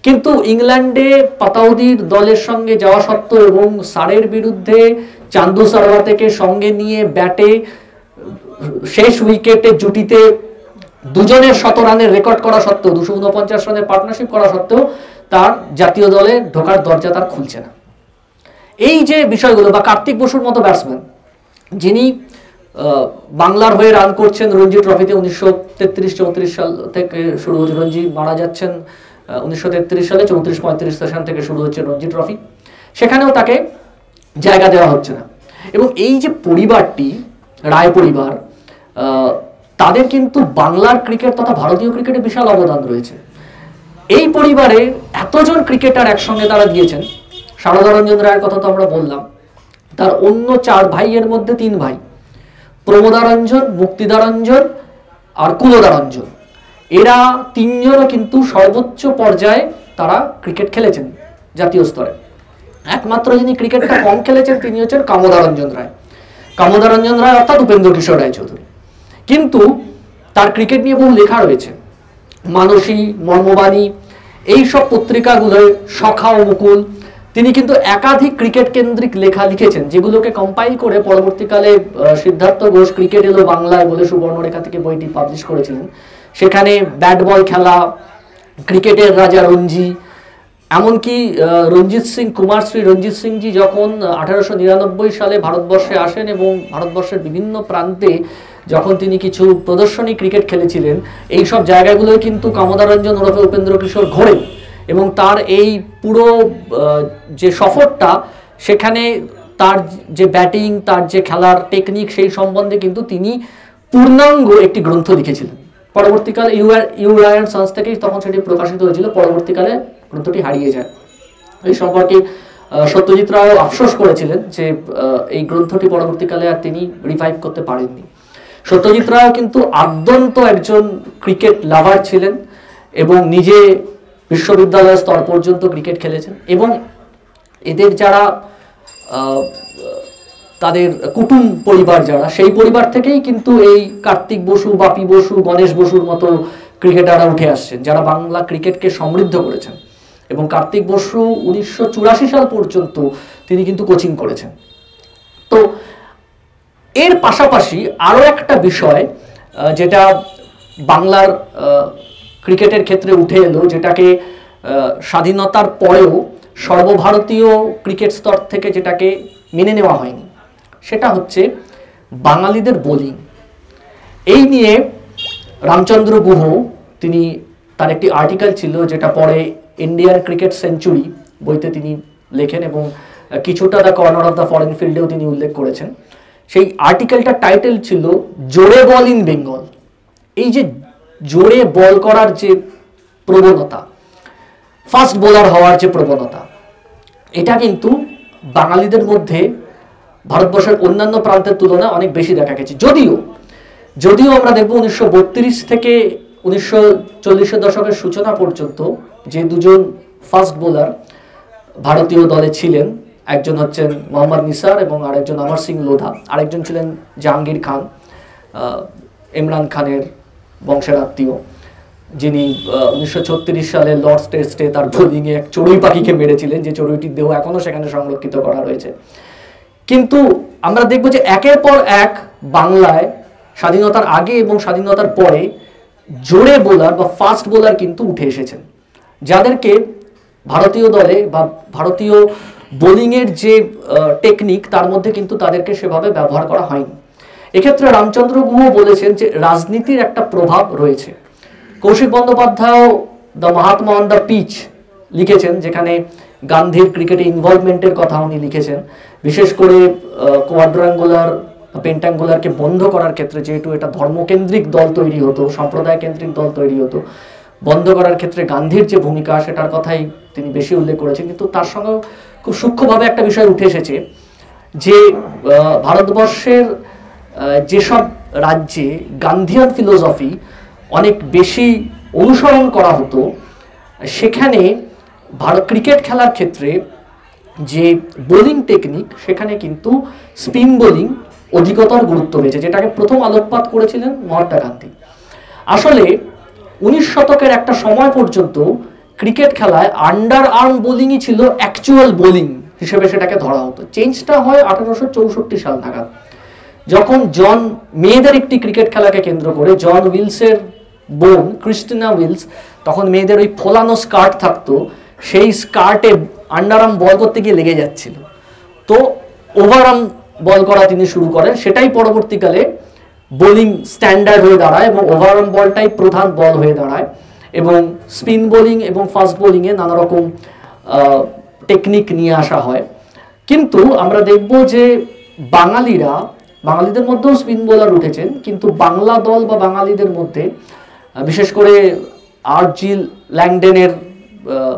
কিন্তু ইংল্যান্ডে পাতাউদির দলের সঙ্গে যাওয়া সত্ত্বেও এবং সারের বিরুদ্ধে চান্দু সারওয়া থেকে সঙ্গে নিয়ে ব্যাটে শেষ উইকেটে জুটিতে দুজনের 100 রানের রেকর্ড করা সত্ত্বেও, 249 রানের পার্টনারশিপ করা সত্ত্বেও তার জাতীয় দলে ঢোকার দরজা তার খুলছে না। এই যে বিষয়গুলো, বা কার্তিক বসুর মতো ব্যাটসম্যান যিনি বাংলার হয়ে রান করছেন রঞ্জি ট্রফিতে 1933-34 সাল থেকে শুরু হচ্ছে, রঞ্জি মারা যাচ্ছেন 1933 সালে, 34-35 সেশন থেকে শুরু হচ্ছে রঞ্জি ট্রফি, সেখানেও তাকে জায়গা দেওয়া হচ্ছে না। এবং এই যে পরিবারটি, রায় পরিবার, তাদের কিন্তু বাংলার ক্রিকেট তথা ভারতীয় ক্রিকেটে বিশাল অবদান রয়েছে। এই পরিবারে এতজন ক্রিকেটার একসঙ্গে তারা দিয়েছেন। সারদা রঞ্জন রায়ের কথা তো আমরা বললাম, তার অন্য 4 ভাইয়ের মধ্যে 3 ভাই, প্রমোদারঞ্জন, মুক্তিদারঞ্জন আর কুলদারঞ্জন, এরা 3 জনও কিন্তু সর্বোচ্চ পর্যায়ে তারা ক্রিকেট খেলেছেন জাতীয় স্তরে। একমাত্র যিনি ক্রিকেটটা কম খেলেছেন তিনি হচ্ছেন কামোদারঞ্জন রায়। কামোদারঞ্জন রায় অর্থাৎ উপেন্দ্র কিশোর রায় চৌধুরী। কিন্তু তার ক্রিকেট নিয়ে বহু লেখা রয়েছে, মানসী, মর্মবাণী, এইসব পত্রিকাগুলোর সখা ও মুকুল, তিনি কিন্তু একাধিক ক্রিকেট কেন্দ্রিক লেখা লিখেছেন, যেগুলোকে কম্পাইল করে পরবর্তীকালে সিদ্ধার্থ ঘোষ ক্রিকেট এলো বাংলায় বলে সুবর্ণরেখা থেকে বইটি পাবলিশ করেছিলেন। সেখানে ব্যাট বল খেলা, ক্রিকেটের রাজা রঞ্জি, এমনকি রঞ্জিত সিং, কুমারশ্রী রঞ্জিত সিংজি যখন 1899 সালে ভারতবর্ষে আসেন এবং ভারতবর্ষের বিভিন্ন প্রান্তে যখন তিনি কিছু প্রদর্শনী ক্রিকেট খেলেছিলেন, এই সব জায়গাগুলোয় কিন্তু কামোদারঞ্জন ওরফে উপেন্দ্র কিশোর ঘোরেন। এবং তার এই পুরো যে সফরটা, সেখানে তার যে ব্যাটিং, তার যে খেলার টেকনিক, সেই সম্বন্ধে কিন্তু তিনি পূর্ণাঙ্গ একটি গ্রন্থ লিখেছিলেন। পরবর্তীকালে ইউ রায়ান সান্স থেকেই তখন সেটি প্রকাশিত হয়েছিল, পরবর্তীকালে গ্রন্থটি হারিয়ে যায়। এই সম্পর্কে সত্যজিৎ রায় আফসোস করেছিলেন যে এই গ্রন্থটি পরবর্তীকালে আর তিনি রিভাইভ করতে পারেননি। সত্যজিৎ রায় কিন্তু আদ্যন্ত একজন ক্রিকেট লাভার ছিলেন এবং নিজে বিশ্ববিদ্যালয় স্তর পর্যন্ত ক্রিকেট খেলেছেন, এবং এদের যারা তাদের কুটুম পরিবার যারা, সেই পরিবার থেকেই কিন্তু এই কার্তিক বসু, বাপি বসু, গণেশ বসুর মতো ক্রিকেটাররা উঠে আসছেন, যারা বাংলা ক্রিকেটকে সমৃদ্ধ করেছেন। এবং কার্তিক বসু 1984 সাল পর্যন্ত তিনি কিন্তু কোচিং করেছেন। তো এর পাশাপাশি আরও একটা বিষয় যেটা বাংলার ক্রিকেটের ক্ষেত্রে উঠে এলো, যেটাকে স্বাধীনতার পরেও সর্বভারতীয় ক্রিকেট স্তর থেকে যেটাকে মেনে নেওয়া হয়নি, সেটা হচ্ছে বাঙালিদের বোলিং। এই নিয়ে রামচন্দ্র গুহ তিনি তার একটি আর্টিকেল ছিল, যেটা পরে ইন্ডিয়ান ক্রিকেট সেঞ্চুরি বইতে তিনি লেখেন এবং কিছুটা the corner of the foreign ফিল্ডেও তিনি উল্লেখ করেছেন। সেই আর্টিকেলটার টাইটেল ছিল জোরে বল ইন বেঙ্গল। এই যে জোরে বল করার যে প্রবণতা, ফাস্ট বোলার হওয়ার যে প্রবণতা, এটা কিন্তু বাঙালিদের মধ্যে ভারতবর্ষের অন্যান্য প্রান্তের তুলনায় অনেক বেশি দেখা গেছে। যদিও আমরা দেখব 1932 থেকে 1940-এর দশকের সূচনা পর্যন্ত যে দুজন ফাস্ট বোলার ভারতীয় দলে ছিলেন, একজন হচ্ছেন মোহাম্মদ নিসার এবং আরেকজন অমর সিং লোধা, আরেকজন ছিলেন জাহাঙ্গীর খান, ইমরান খানের বংশের আত্মীয়, যিনি 1936 সালে লর্ডস টেস্টে তার বোলিংয়ে এক চড়ুই পাখিকে মেরেছিলেন, যে চড়ুইটির দেহ এখনো সেখানে সংরক্ষিত করা রয়েছে। কিন্তু আমরা দেখব যে একের পর এক বাংলায় স্বাধীনতার আগে এবং স্বাধীনতার পরে জোরে বোলার বা ফাস্ট বোলার কিন্তু উঠে এসেছেন, যাদেরকে ভারতীয় দলে বা ভারতীয় বোলিংয়ের যে টেকনিক, তার মধ্যে কিন্তু তাদেরকে সেভাবে ব্যবহার করা হয়নি। এক্ষেত্রে রামচন্দ্র গুহ বলেছেন যে রাজনীতির একটা প্রভাব রয়েছে। Kaushik Bandyopadhyay the Mahatma on the pitch লিখেছেন, যেখানে গান্ধীর ক্রিকেটে ইনভলভমেন্টের কথা উনি লিখেছেন, বিশেষ করে কোয়াড্রাঙ্গুলার পেন্টাঙ্গুলারকে বন্ধ করার ক্ষেত্রে, যেহেতু এটা ধর্মকেন্দ্রিক দল তৈরি হতো, সম্প্রদায় কেন্দ্রিক দল তৈরি হতো, বন্ধ করার ক্ষেত্রে গান্ধীর যে ভূমিকা সেটার কথাই তিনি বেশি উল্লেখ করেছেন। কিন্তু তার সঙ্গে খুব সূক্ষ্মভাবে একটা বিষয় উঠে এসেছে যে ভারতবর্ষের যেসব রাজ্যে গান্ধিয়ান ফিলোসফি অনেক বেশি অনুসরণ করা হতো, সেখানে ভারত ক্রিকেট খেলার ক্ষেত্রে যে বোলিং টেকনিক, সেখানে কিন্তু স্পিন বোলিং অধিকতর গুরুত্ব পেয়েছে, যেটাকে প্রথম আলোকপাত করেছিলেন মহাত্মা গান্ধী। আসলে 19 শতকের একটা সময় পর্যন্ত ক্রিকেট খেলায় আন্ডার আর্ম বোলিংই ছিল অ্যাকচুয়াল বোলিং হিসেবে সেটাকে ধরা হতো। চেঞ্জটা হয় 1864 সাল নাগাদ, যখন মেয়েদের একটি ক্রিকেট খেলাকে কেন্দ্র করে জন উইলসের বোন ক্রিস্টিনা উইলস, তখন মেয়েদের ওই ফোলানো স্কার্ট থাকতো, সেই স্কার্টে আন্ডার আর্ম বল করতে গিয়ে লেগে যাচ্ছিল, তো ওভার আর্ম বল করা তিনি শুরু করেন। সেটাই পরবর্তীকালে বোলিং স্ট্যান্ডার্ড হয়ে দাঁড়ায় এবং ওভার আর্ম বলটাই প্রধান বল হয়ে দাঁড়ায়, এবং স্পিন বোলিং এবং ফাস্ট বোলিংয়ে নানা রকম টেকনিক নিয়ে আসা হয়। কিন্তু আমরা দেখব যে বাঙালিদের মধ্যেও স্পিন বোলার উঠেছেন, কিন্তু বাংলা দল বা বাঙালিদের মধ্যে বিশেষ করে আরজি ল্যাংডেনের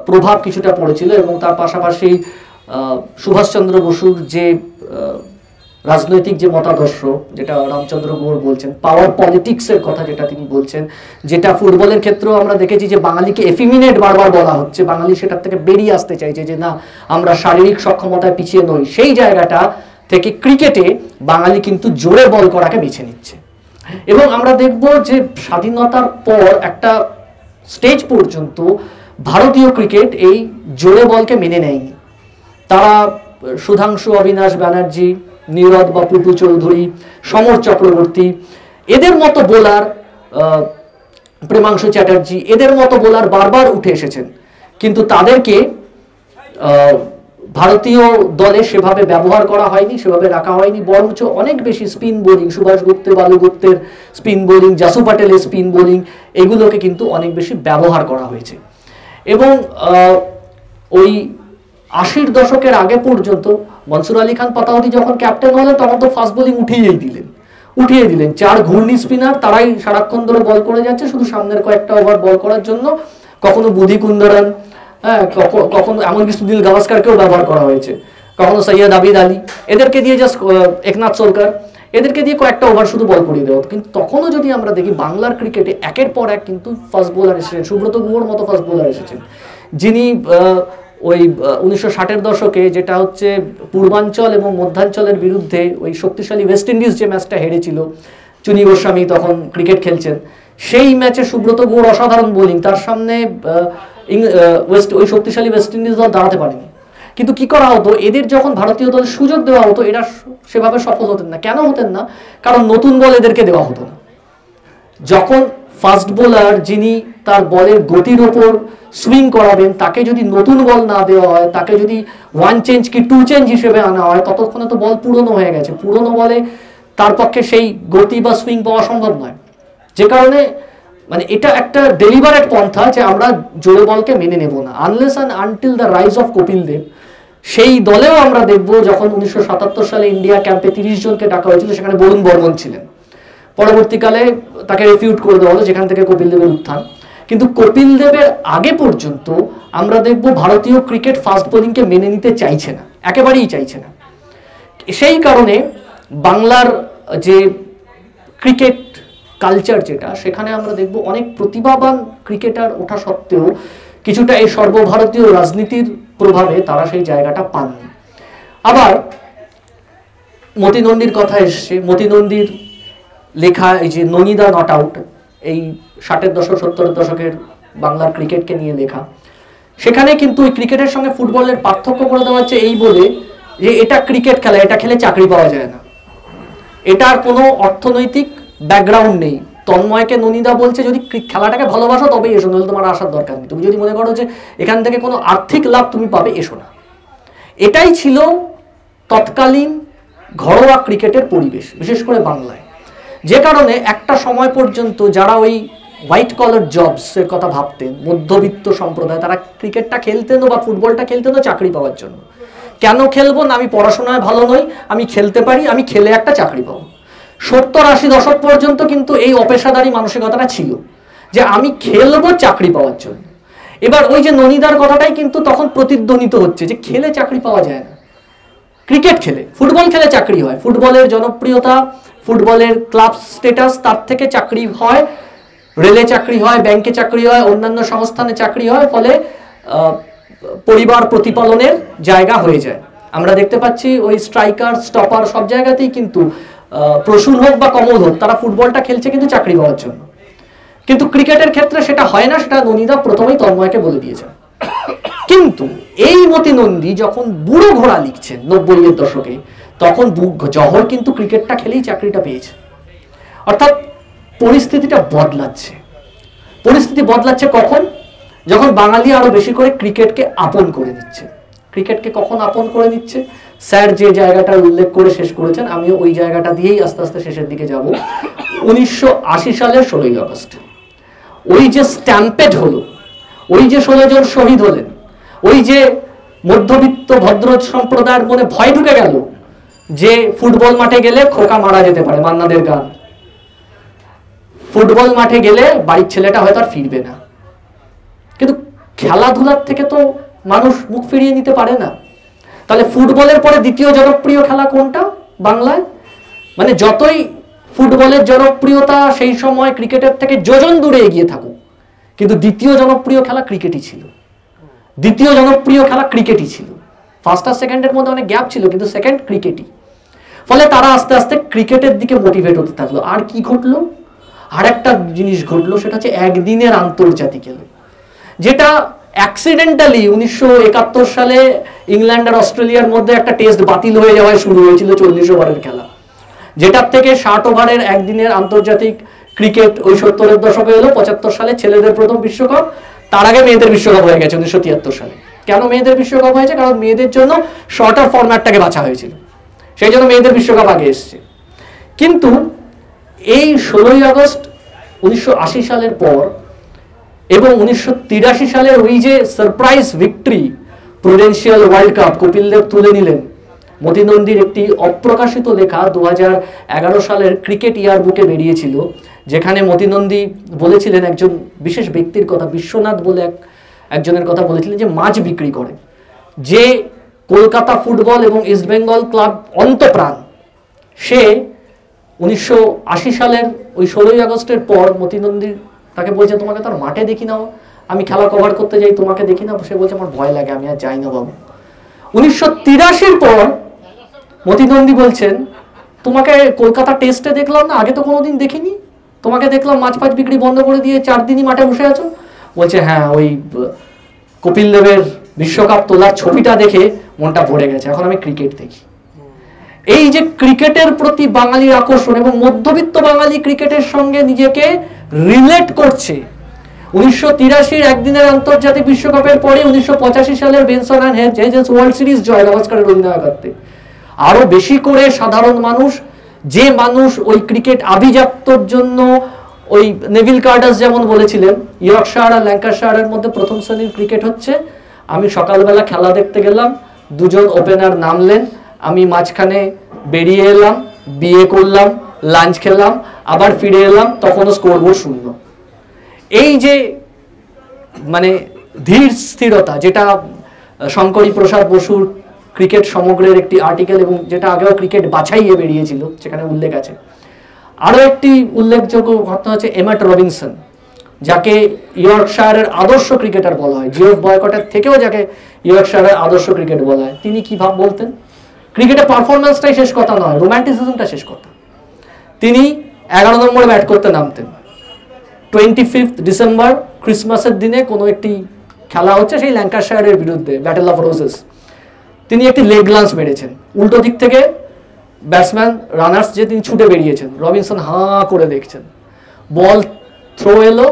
প্রভাব কিছুটা পড়েছিল, এবং তার পাশাপাশি সুভাষচন্দ্র বসুর যে রাজনৈতিক যে মতাদর্শ, যেটা রামচন্দ্র গুহ বলছেন, পাওয়ার পলিটিক্সের কথা যেটা তিনি বলছেন, যেটা ফুটবলের ক্ষেত্রেও আমরা দেখেছি যে বাঙালিকে এফিমিনেট বারবার বলা হচ্ছে, বাঙালি সেটার থেকে বেরিয়ে আসতে চাইছে যে না, আমরা শারীরিক সক্ষমতায় পিছিয়ে নই, সেই জায়গাটা থেকে ক্রিকেটে বাঙালি কিন্তু জোরে বল করাকে বেছে নিচ্ছে। এবং আমরা দেখব যে স্বাধীনতার পর একটা স্টেজ পর্যন্ত ভারতীয় ক্রিকেট এই জোরে বলকে মেনে নেয়নি। তারা সুধাংশু অবিনাশ ব্যানার্জি, নীরদ বা পুটু চৌধুরী, সমর চক্রবর্তী, এদের মতো বোলার, প্রেমাংশু চ্যাটার্জি, এদের মতো বোলার বারবার উঠে এসেছেন, কিন্তু তাদেরকে ভারতীয় দলে সেভাবে ব্যবহার করা হয়নি, সেভাবে রাখা হয়নি, বরঞ্চ অনেক বেশি স্পিন বোলিং, সুভাষ গুপ্তে, বালু গুপ্তের স্পিন বোলিং, জাসু প্যাটেলের স্পিন বোলিং, এগুলোকে কিন্তু অনেক বেশি ব্যবহার করা হয়েছে। এবং ওই 80-র দশকের আগে পর্যন্ত মনসুর আলী খান পাতাওয়ারি যখন ক্যাপ্টেন হলেন তখন তো ফাস্ট বোলিং উঠিয়ে দিলেন 4 ঘূর্ণি স্পিনার, তারাই সারাক্ষণ ধরে বল করে যাচ্ছে শুধু সামনের কয়েকটা ওভার বল করার জন্য। কখনো বুধি কুন্দরন, হ্যাঁ, কখনো এমনকি সুনীল গাভাস্কারকেও ব্যবহার করা হয়েছে, কখনো সৈয়দ আবিদ আলী, এদেরকে দিয়ে জাস্ট একনাথ সরকার, এদেরকে দিয়ে কয়েকটা ওভার শুধু বল করিয়ে দেওয়া। কিন্তু তখনও যদি আমরা দেখি বাংলার ক্রিকেটে একের পর এক কিন্তু ফাস্ট বোলার এসেছেন, সুব্রত গুহর মতো ফাস্ট বোলার এসেছেন, যিনি ওই 1960-এর দশকে যেটা হচ্ছে পূর্বাঞ্চল এবং মধ্যাঞ্চলের বিরুদ্ধে ওই শক্তিশালী ওয়েস্ট ইন্ডিজ যে ম্যাচটা হেরেছিল, চুনি গোস্বামী তখন ক্রিকেট খেলছেন, সেই ম্যাচে সুব্রত গুহর অসাধারণ বোলিং, তার সামনে ওই শক্তিশালী ওয়েস্ট ইন্ডিজ দল দাঁড়াতে পারেনি। কিন্তু কি করা হতো, এদের যখন ভারতীয় দলের সুযোগ দেওয়া হতো এরা সেভাবে সফল হতেন না। কেন হতেন না? কারণ নতুন বল এদেরকে দেওয়া হতো না। যখন ফাস্ট বোলার যিনি তার বলের গতির ওপর সুইং করাবেন তাকে যদি নতুন বল না দেওয়া হয়, তাকে যদি 1 চেঞ্জ কি 2 চেঞ্জ হিসেবে আনা হয়, ততক্ষণে তো বল পুরনো হয়ে গেছে, পুরনো বলে তার পক্ষে সেই গতি বা সুইং পাওয়া সম্ভব নয়। যে কারণে মানে এটা একটা ডেলিভারেট পন্থা যে আমরা জোরে বলকে মেনে নেব না, unless and until the rise of Kapil Dev. সেই দলেও আমরা দেখব যখন 1977 সালে ইন্ডিয়া ক্যাম্পে 30 জনকে ডাকা হয়েছিল, সেখানে বরুণ বর্মন ছিলেন। পরবর্তীকালে তাকে রিফিউট করে দেওয়া হলো, যেখান থেকে কপিল দেবের উত্থান। কিন্তু কপিল দেবের আগে পর্যন্ত আমরা দেখব ভারতীয় ক্রিকেট ফাস্ট বোলিংকে মেনে নিতে চাইছে না, একেবারেই চাইছে না। সেই কারণে বাংলার যে ক্রিকেট কালচার যেটা, সেখানে আমরা দেখব অনেক প্রতিভাবান ক্রিকেটার ওঠা সত্ত্বেও কিছুটা এই সর্বভারতীয় রাজনীতির প্রভাবে তারা সেই জায়গাটা পাননি। আবার মতি নন্দীর কথা এসছে, মতি নন্দীর লেখা এই যে ননিদা নট আউট, এই 60-এর দশক 70-এর দশকের বাংলার ক্রিকেটকে নিয়ে লেখা, সেখানে কিন্তু ওই ক্রিকেটের সঙ্গে ফুটবলের পার্থক্য করে দেওয়া হচ্ছে এই বলে যে এটা ক্রিকেট খেলা, এটা খেলে চাকরি পাওয়া যায় না, এটার কোনো অর্থনৈতিক ব্যাকগ্রাউন্ড নেই। তন্ময়কে ননিদা বলছে যদি খেলাটাকে ভালোবাসো তবে এসো, নাহলে তোমার আসার দরকার নেই, তুমি যদি মনে করো যে এখান থেকে কোনো আর্থিক লাভ তুমি পাবে, এসো না। এটাই ছিল তৎকালীন ঘরোয়া ক্রিকেটের পরিবেশ, বিশেষ করে বাংলায়। যে কারণে একটা সময় পর্যন্ত যারা ওই হোয়াইট কলার জবস এর কথা ভাবতেন, মধ্যবিত্ত সম্প্রদায়, তারা ক্রিকেটটা খেলতেন বা ফুটবলটা খেলতেন চাকরি পাওয়ার জন্য। কেন খেলবো না? আমি পড়াশোনায় ভালো নই, আমি খেলতে পারি, আমি খেলে একটা চাকরি পাবো। 70-80 দশক পর্যন্ত কিন্তু এই অপেশাদারী মানসিকতাটা ছিল যে আমি খেলবো চাকরি পাওয়ার জন্য। এবার ওই যে ননিদার কথাটাই কিন্তু তখন প্রতিধ্বনিত হচ্ছে যে খেলে চাকরি পাওয়া যায় না, ক্রিকেট খেলে, ফুটবল খেলে চাকরি হয়। ফুটবলের জনপ্রিয়তা, ফুটবলের ক্লাব স্ট্যাটাস, তার থেকে চাকরি হয়, রেলে চাকরি হয়, ব্যাংকে চাকরি হয়, অন্যান্য সংস্থানে চাকরি হয়, ফলে পরিবার প্রতিপালনের জায়গা হয়ে যায়। আমরা দেখতে পাচ্ছি ওই স্ট্রাইকার, স্টপার সব জায়গাতেই কিন্তু প্রসূন হোক বা কমল হোক, তারা ফুটবলটা খেলছে কিন্তু চাকরি পাওয়ার জন্য। কিন্তু ক্রিকেটের ক্ষেত্রে সেটা হয় না, সেটা ননিদা প্রথমেই তন্ময়কে বলে দিয়েছেন। কিন্তু এই মতি নন্দী যখন বুড়ো ঘোড়া লিখছেন 90-এর দশকে, তখন জহর কিন্তু ক্রিকেটটা খেলেই চাকরিটা পেয়েছে। অর্থাৎ পরিস্থিতিটা বদলাচ্ছে। পরিস্থিতি বদলাচ্ছে কখন? যখন বাঙালি আরো বেশি করে ক্রিকেটকে আপন করে নিচ্ছে। ক্রিকেটকে কখন আপন করে নিচ্ছে? স্যার যে জায়গাটা উল্লেখ করে শেষ করেছেন, আমিও ওই জায়গাটা দিয়েই আস্তে আস্তে শেষের দিকে যাব। 1980 সালের 16ই আগস্ট ওই যে স্ট্যাম্পেড হলো, ওই যে 16 জন শহীদ হলেন, ওই যে মধ্যবিত্ত ভদ্র সম্প্রদায়ের মনে ভয় ঢুকে গেল যে ফুটবল মাঠে গেলে খোকা মারা যেতে পারে, মান্নাদের গান, ফুটবল মাঠে গেলে বাড়ির ছেলেটা হয়তো আর ফিরবে না। কিন্তু খেলাধুলার থেকে তো মানুষ মুখ ফিরিয়ে নিতে পারে না। তাহলে ফুটবলের পরে দ্বিতীয় জনপ্রিয় খেলা কোনটা বাংলায়? মানে যতই ফুটবলের জনপ্রিয়তা সেই সময় ক্রিকেটের থেকে যোজন দূরে এগিয়ে থাকুক, কিন্তু দ্বিতীয় জনপ্রিয় খেলা ক্রিকেটই ছিল। দ্বিতীয় জনপ্রিয় খেলা ক্রিকেটই ছিল। ফার্স্ট আর সেকেন্ডের মধ্যে অনেক গ্যাপ ছিল, কিন্তু সেকেন্ড ক্রিকেটই। ফলে তারা আস্তে আস্তে ক্রিকেটের দিকে মোটিভেট হতে থাকলো। আর কি ঘটলো? আর একটা জিনিস ঘটলো, সেটা হচ্ছে একদিনের আন্তর্জাতিক এলো, যেটা অ্যাক্সিডেন্টালি 1971 সালে ইংল্যান্ড আর অস্ট্রেলিয়ার মধ্যে একটা টেস্ট বাতিল হয়ে যাওয়ায় শুরু হয়েছিল 40 ওভারের খেলা, যেটার থেকে 60 ওভারের একদিনের আন্তর্জাতিক ক্রিকেট ওই 70-এর দশকে এলো। 75 সালে ছেলেদের প্রথম বিশ্বকাপ, তার আগে মেয়েদের বিশ্বকাপ হয়ে গেছে 1973 সালে। কেন মেয়েদের বিশ্বকাপ হয়েছে? কারণ মেয়েদের জন্য শর্টার ফরম্যাটটাকে বাছা হয়েছিল, সেই জন্য মেয়েদের বিশ্বকাপ আগে এসছে। কিন্তু এই 16ই আগস্ট 1980 সালের পর এবং 1983 সালের ওই যে surprise victory, Prudential World Cup Kapil Dev তুলে নিলেন, মতি নন্দীর একটি অপ্রকাশিত লেখা 2011 সালের ক্রিকেট ইয়ার বুকে বেরিয়েছিল, যেখানে মতি নন্দী বলেছিলেন একজন বিশেষ ব্যক্তির কথা, বিশ্বনাথ বলে একজনের কথা বলেছিলেন, যে মাছ বিক্রি করে, যে কলকাতা ফুটবল এবং ইস্টবেঙ্গল ক্লাব অন্তপ্রাণ, সে 1980 সালের ওই 16ই আগস্টের পর মতি নন্দী তাকে বলছে, তোমাকে তার মাঠে দেখি না, আমি খেলা কভার করতে যাই, তোমাকে দেখি না। সে বলছে, আমার ভয় লাগে, আমি আর যাই না বাবু। 1983 পর মতি নন্দী বলছেন, তোমাকে কলকাতা টেস্টে দেখলাম না, আগে তো কোনোদিন দেখিনি, তোমাকে দেখলাম মাছ ফাছ বিক্রি বন্ধ করে দিয়ে 4 দিনই মাঠে বসে আছো। বলছে, হ্যাঁ, ওই কপিল দেবের বিশ্বকাপ তোলার ছবিটা দেখে মনটা ভরে গেছে, এখন আমি ক্রিকেট দেখি। এই যে ক্রিকেটের প্রতি বাঙালির আকর্ষণ, এবং মধ্যবিত্ত বাঙালি ক্রিকেটের সঙ্গে নিজেকে রিলেট করছে। 1983 একদিনের আন্তর্জাতিক বিশ্বকাপের পরে 1985 সালের Benson and Hedges World Series জয় গাভাস্কারের অধিনায়কত্বে আরো বেশি করে সাধারণ মানুষ, যে মানুষ ওই ক্রিকেট আভিজাত্যর জন্য, ওই নেভিল কার্টাস যেমন বলেছিলেন, ইয়র্কশায়ার আর ল্যাঙ্কাশায়ারের মধ্যে প্রথম শ্রেণীর ক্রিকেট হচ্ছে, আমি সকালবেলা খেলা দেখতে গেলাম, 2 জন ওপেনার নামলেন, আমি মাঝখানে বেরিয়ে এলাম, বিয়ে করলাম, লাঞ্চ খেলাম, আবার ফিরে এলাম, তখনও স্কোরবোর্ড 0। এই যে মানে ধীর স্থিরতা, যেটা শঙ্করী প্রসাদ বসুর ক্রিকেট সমগ্রের একটি আর্টিকেল, এবং যেটা আগেও ক্রিকেট বাছাইয়ে বেরিয়েছিল, সেখানে উল্লেখ আছে। আরো একটি উল্লেখযোগ্য ঘটনা হচ্ছে এমাট রবিনসন, যাকে ইয়র্কশায়ারের আদর্শ ক্রিকেটার বলা হয়, জিওফ বয়কটের থেকেও যাকে ইয়র্কশায়ারের আদর্শ ক্রিকেট বলা হয়। তিনি কি বলতেন, ক্রিকেটে পারফরমেন্সটাই শেষ কথা নয়, রোম্যান্টিসিজমটা শেষ কথা। তিনি 11 নম্বরে ব্যাট করতে নামতেন। 25 ডিসেম্বর ক্রিসমাসের দিনে কোনো একটি খেলা হচ্ছে, সেই ল্যাঙ্কাশায়ারের বিরুদ্ধে, ব্যাটেল অফ রোজেস, তিনি একটি লেগ লাঞ্চ মেরেছেন, উল্টো দিক থেকে ব্যাটসম্যান রানার্স যে তিনি ছুটে বেরিয়েছেন, রবিনসন হাঁ করে দেখছেন, বল থ্রো এলো,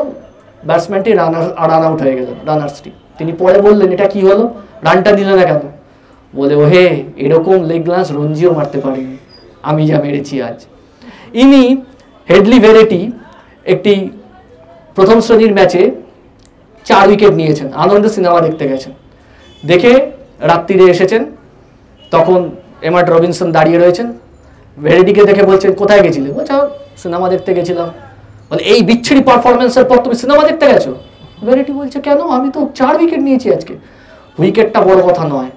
ব্যাটসম্যানটি রান আউট হয়ে গেলেন, রানার্সটি। তিনি পরে বললেন, এটা কি হলো, রানটা দিলে না কেন? বলে, ও হে, এরকম লেগ লাঞ্চ রঞ্জিও মারতে পারিনি, আমি যা মেরেছি আজ। ইনি হেডলি ভেরেটি একটি প্রথম শ্রেণীর ম্যাচে 4 উইকেট নিয়েছেন, আনন্দে সিনেমা দেখতে গেছেন, দেখে রাত্রিরে এসেছেন, তখন এমাট রবিনসন দাঁড়িয়ে রয়েছেন, ভেরেটিকে দেখে বলছেন, কোথায় গেছিলে? বলছে, সিনেমা দেখতে গেছিলাম। বলে, এই বিচ্ছিরি পারফরমেন্সের পর তুমি সিনেমা দেখতে গেছো? ভেরেটি বলছে, কেন, আমি তো 4 উইকেট নিয়েছি আজকে। উইকেটটা বড় কথা নয়,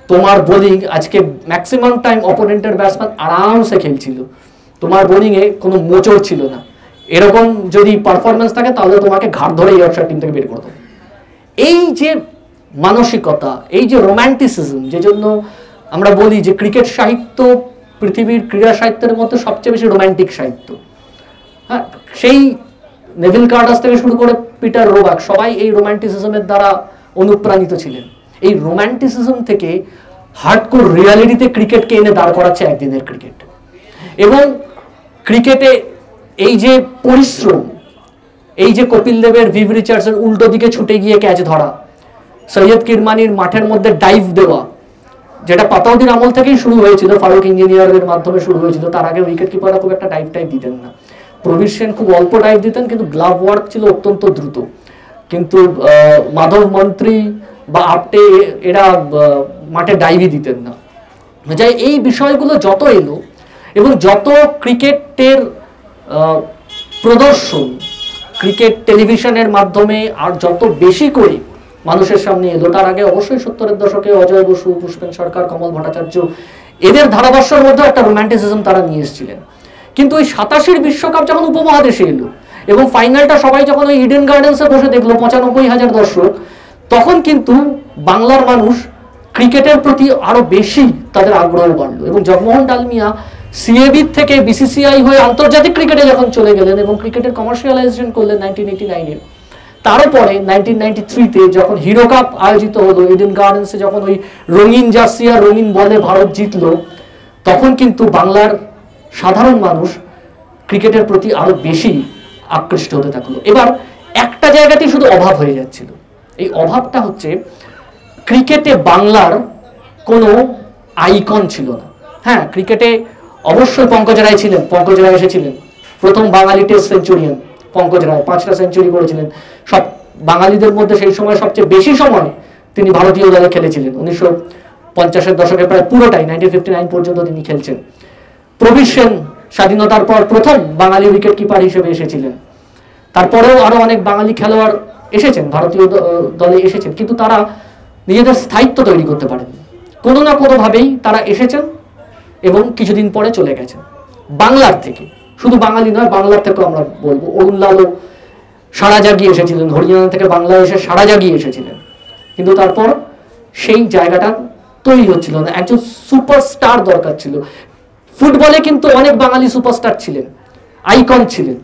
তোমার বোলিং আজকে ম্যাক্সিমাম টাইম অপোনেন্টের ব্যাটসম্যান আরামসে খেলছিল, তোমার বোলিংয়ে কোনো মোচড় ছিল না। এরকম যদি পারফরমেন্স থাকে তাহলে তোমাকে ঘাট ধরে ইয়র্কশায়ার টিম থেকে বের করে দেবো। এই যে মানসিকতা, এই যে রোম্যান্টিসিজম, যে জন্য আমরা বলি যে ক্রিকেট সাহিত্য পৃথিবীর ক্রীড়া সাহিত্যের মধ্যে সবচেয়ে বেশি রোম্যান্টিক সাহিত্য। হ্যাঁ, সেই নেভিল কার্টাস থেকে শুরু করে পিটার রোবাক, সবাই এই রোম্যান্টিসিজমের দ্বারা অনুপ্রাণিত ছিলেন। এই রোম্যান্টিসিজম থেকে হার্ডকোর রিয়ালিটিতে ক্রিকেটকে এনে দাঁড় করাচ্ছে একদিনের ক্রিকেট। এবং ক্রিকেটে এই যে পরিশ্রম, এই যে কপিল দেবের, ভিভ রিচার্ডসের উল্টো দিকে ছুটে গিয়ে ক্যাচ ধরা, সৈয়দ কিরমানির মাঠের মধ্যে ডাইভ দেওয়া, যেটা পাতাউদ্দিন আমল থেকেই শুরু হয়েছিল, ফারুক ইঞ্জিনিয়ারের মাধ্যমে শুরু হয়েছিল। তার আগে উইকেট কিপাররা খুব একটা ডাইভ দিতেন না, প্রবীর সেন খুব অল্প ডাইভ দিতেন, কিন্তু গ্লাভ ওয়ার্ক ছিল অত্যন্ত দ্রুত। কিন্তু মাধব মন্ত্রী বা আপটে এরা মাঠে ডাইভই দিতেন না। যাই, এই বিষয়গুলো যত এলো এবং যত ক্রিকেটের প্রদর্শন ক্রিকেট টেলিভিশনের মাধ্যমে আর যত বেশি করে মানুষের সামনে এলো, তার আগে অবশ্যই 70-এর দশকে অজয় বসু, পুষ্পেন সরকার, কমল ভট্টাচার্য, এদের ধারাভাষ্যের মধ্যে একটা রোম্যান্টিসিজম তারা নিয়ে এসেছিলেন। কিন্তু ওই 87-র বিশ্বকাপ যখন উপমহাদেশে এলো এবং ফাইনালটা সবাই যখন ওই ইডেন গার্ডেন্সে বসে দেখলো 95,000 দর্শক, তখন কিন্তু বাংলার মানুষ ক্রিকেটের প্রতি আরো বেশি তাদের আগ্রহ বাড়লো। এবং জগমোহন ডালমিয়া সিএবি থেকে বিসিসিআই হয়ে আন্তর্জাতিক ক্রিকেটে যখন চলে গেলেন এবং ক্রিকেটের কমার্শিয়ালাইজেশন করলেন 1989-এ, তারপরে 1993-তে যখন হিরো কাপ আয়োজিত হলো ইডেন গার্ডেন্সে, যখন ওই রঙিন জার্সি আর রঙিন বলে ভারত জিতলো, তখন কিন্তু বাংলার সাধারণ মানুষ ক্রিকেটের প্রতি আরো বেশি আকৃষ্ট হতে থাকলো। এবার একটা জায়গাতেই শুধু অভাব হয়ে যাচ্ছিল, এই অভাবটা হচ্ছে ক্রিকেটে বাংলার কোনো আইকন ছিল না। হ্যাঁ, ক্রিকেটে অবশ্যই পঙ্কজ রায় ছিলেন, পঙ্কজ রায় এসেছিলেন, প্রথম বাঙালি টেস্ট সেঞ্চুরিয়ান পঙ্কজ রায়, 5টা সেঞ্চুরি করেছিলেন। সব বাঙালিদের মধ্যে সেই সময় সবচেয়ে বেশি সময় তিনি ভারতীয় দলে খেলেছিলেন। 50-এর দশকে প্রায় পুরোটাই 1959 পর্যন্ত তিনি খেলছেন। প্রবীর সেন স্বাধীনতার পর প্রথম বাঙালি উইকেট কিপার হিসেবে এসেছিলেন। তারপরেও আরো অনেক বাঙালি খেলোয়াড় এসেছেন, ভারতীয় দলে এসেছেন, কিন্তু তারা নিজেদের স্থায়িত্ব তৈরি করতে পারেন। কোনো না কোনোভাবেই তারা এসেছেন এবং কিছুদিন পরে চলে গেছেন। বাংলার থেকে, শুধু বাঙালি নয়, বাংলার থেকেও আমরা বলবো, অরুণ লালও সারা জাগিয়ে এসেছিলেন, হরিয়ানা থেকে বাংলায় এসে সারা জাগিয়ে এসেছিলেন, কিন্তু তারপর সেই জায়গাটা তৈরি হচ্ছিল না। একজন সুপারস্টার দরকার ছিল। ফুটবলে কিন্তু অনেক বাঙালি সুপারস্টার ছিলেন, আইকন ছিলেন।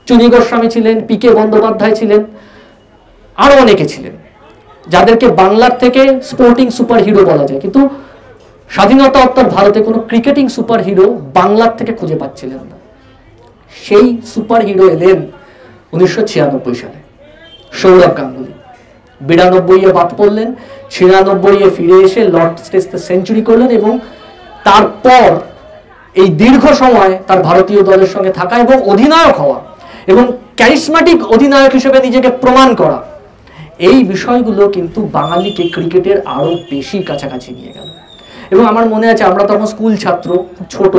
চুনী গোস্বামী ছিলেন, পিকে বন্দ্যোপাধ্যায় ছিলেন, আরো অনেকে ছিলেন, যাদেরকে বাংলার থেকে স্পোর্টিং সুপার হিরো বলা যায়। কিন্তু স্বাধীনতা উত্তর ভারতে কোনো ক্রিকেটিং সুপার হিরো বাংলার থেকে খুঁজে পাচ্ছিলেন না। সেই সুপার হিরো এলেন 1996 সালে, সৌরভ গাঙ্গুলি। 92-এ বাদ পড়লেন, 96-এ ফিরে এসে লর্ডস টেস্টে সেঞ্চুরি করলেন এবং তারপর এই দীর্ঘ সময় তার ভারতীয় দলের সঙ্গে থাকা এবং অধিনায়ক হওয়া এবং ক্যারিসম্যাটিক অধিনায়ক হিসেবে নিজেকে প্রমাণ করা, এই বিষয়গুলো কিন্তু বাঙালিকে ক্রিকেটের আরো বেশি কাছাকাছি নিয়ে গেল। এবং আমার মনে আছে, আমরা তখন স্কুল ছাত্র, ছোট,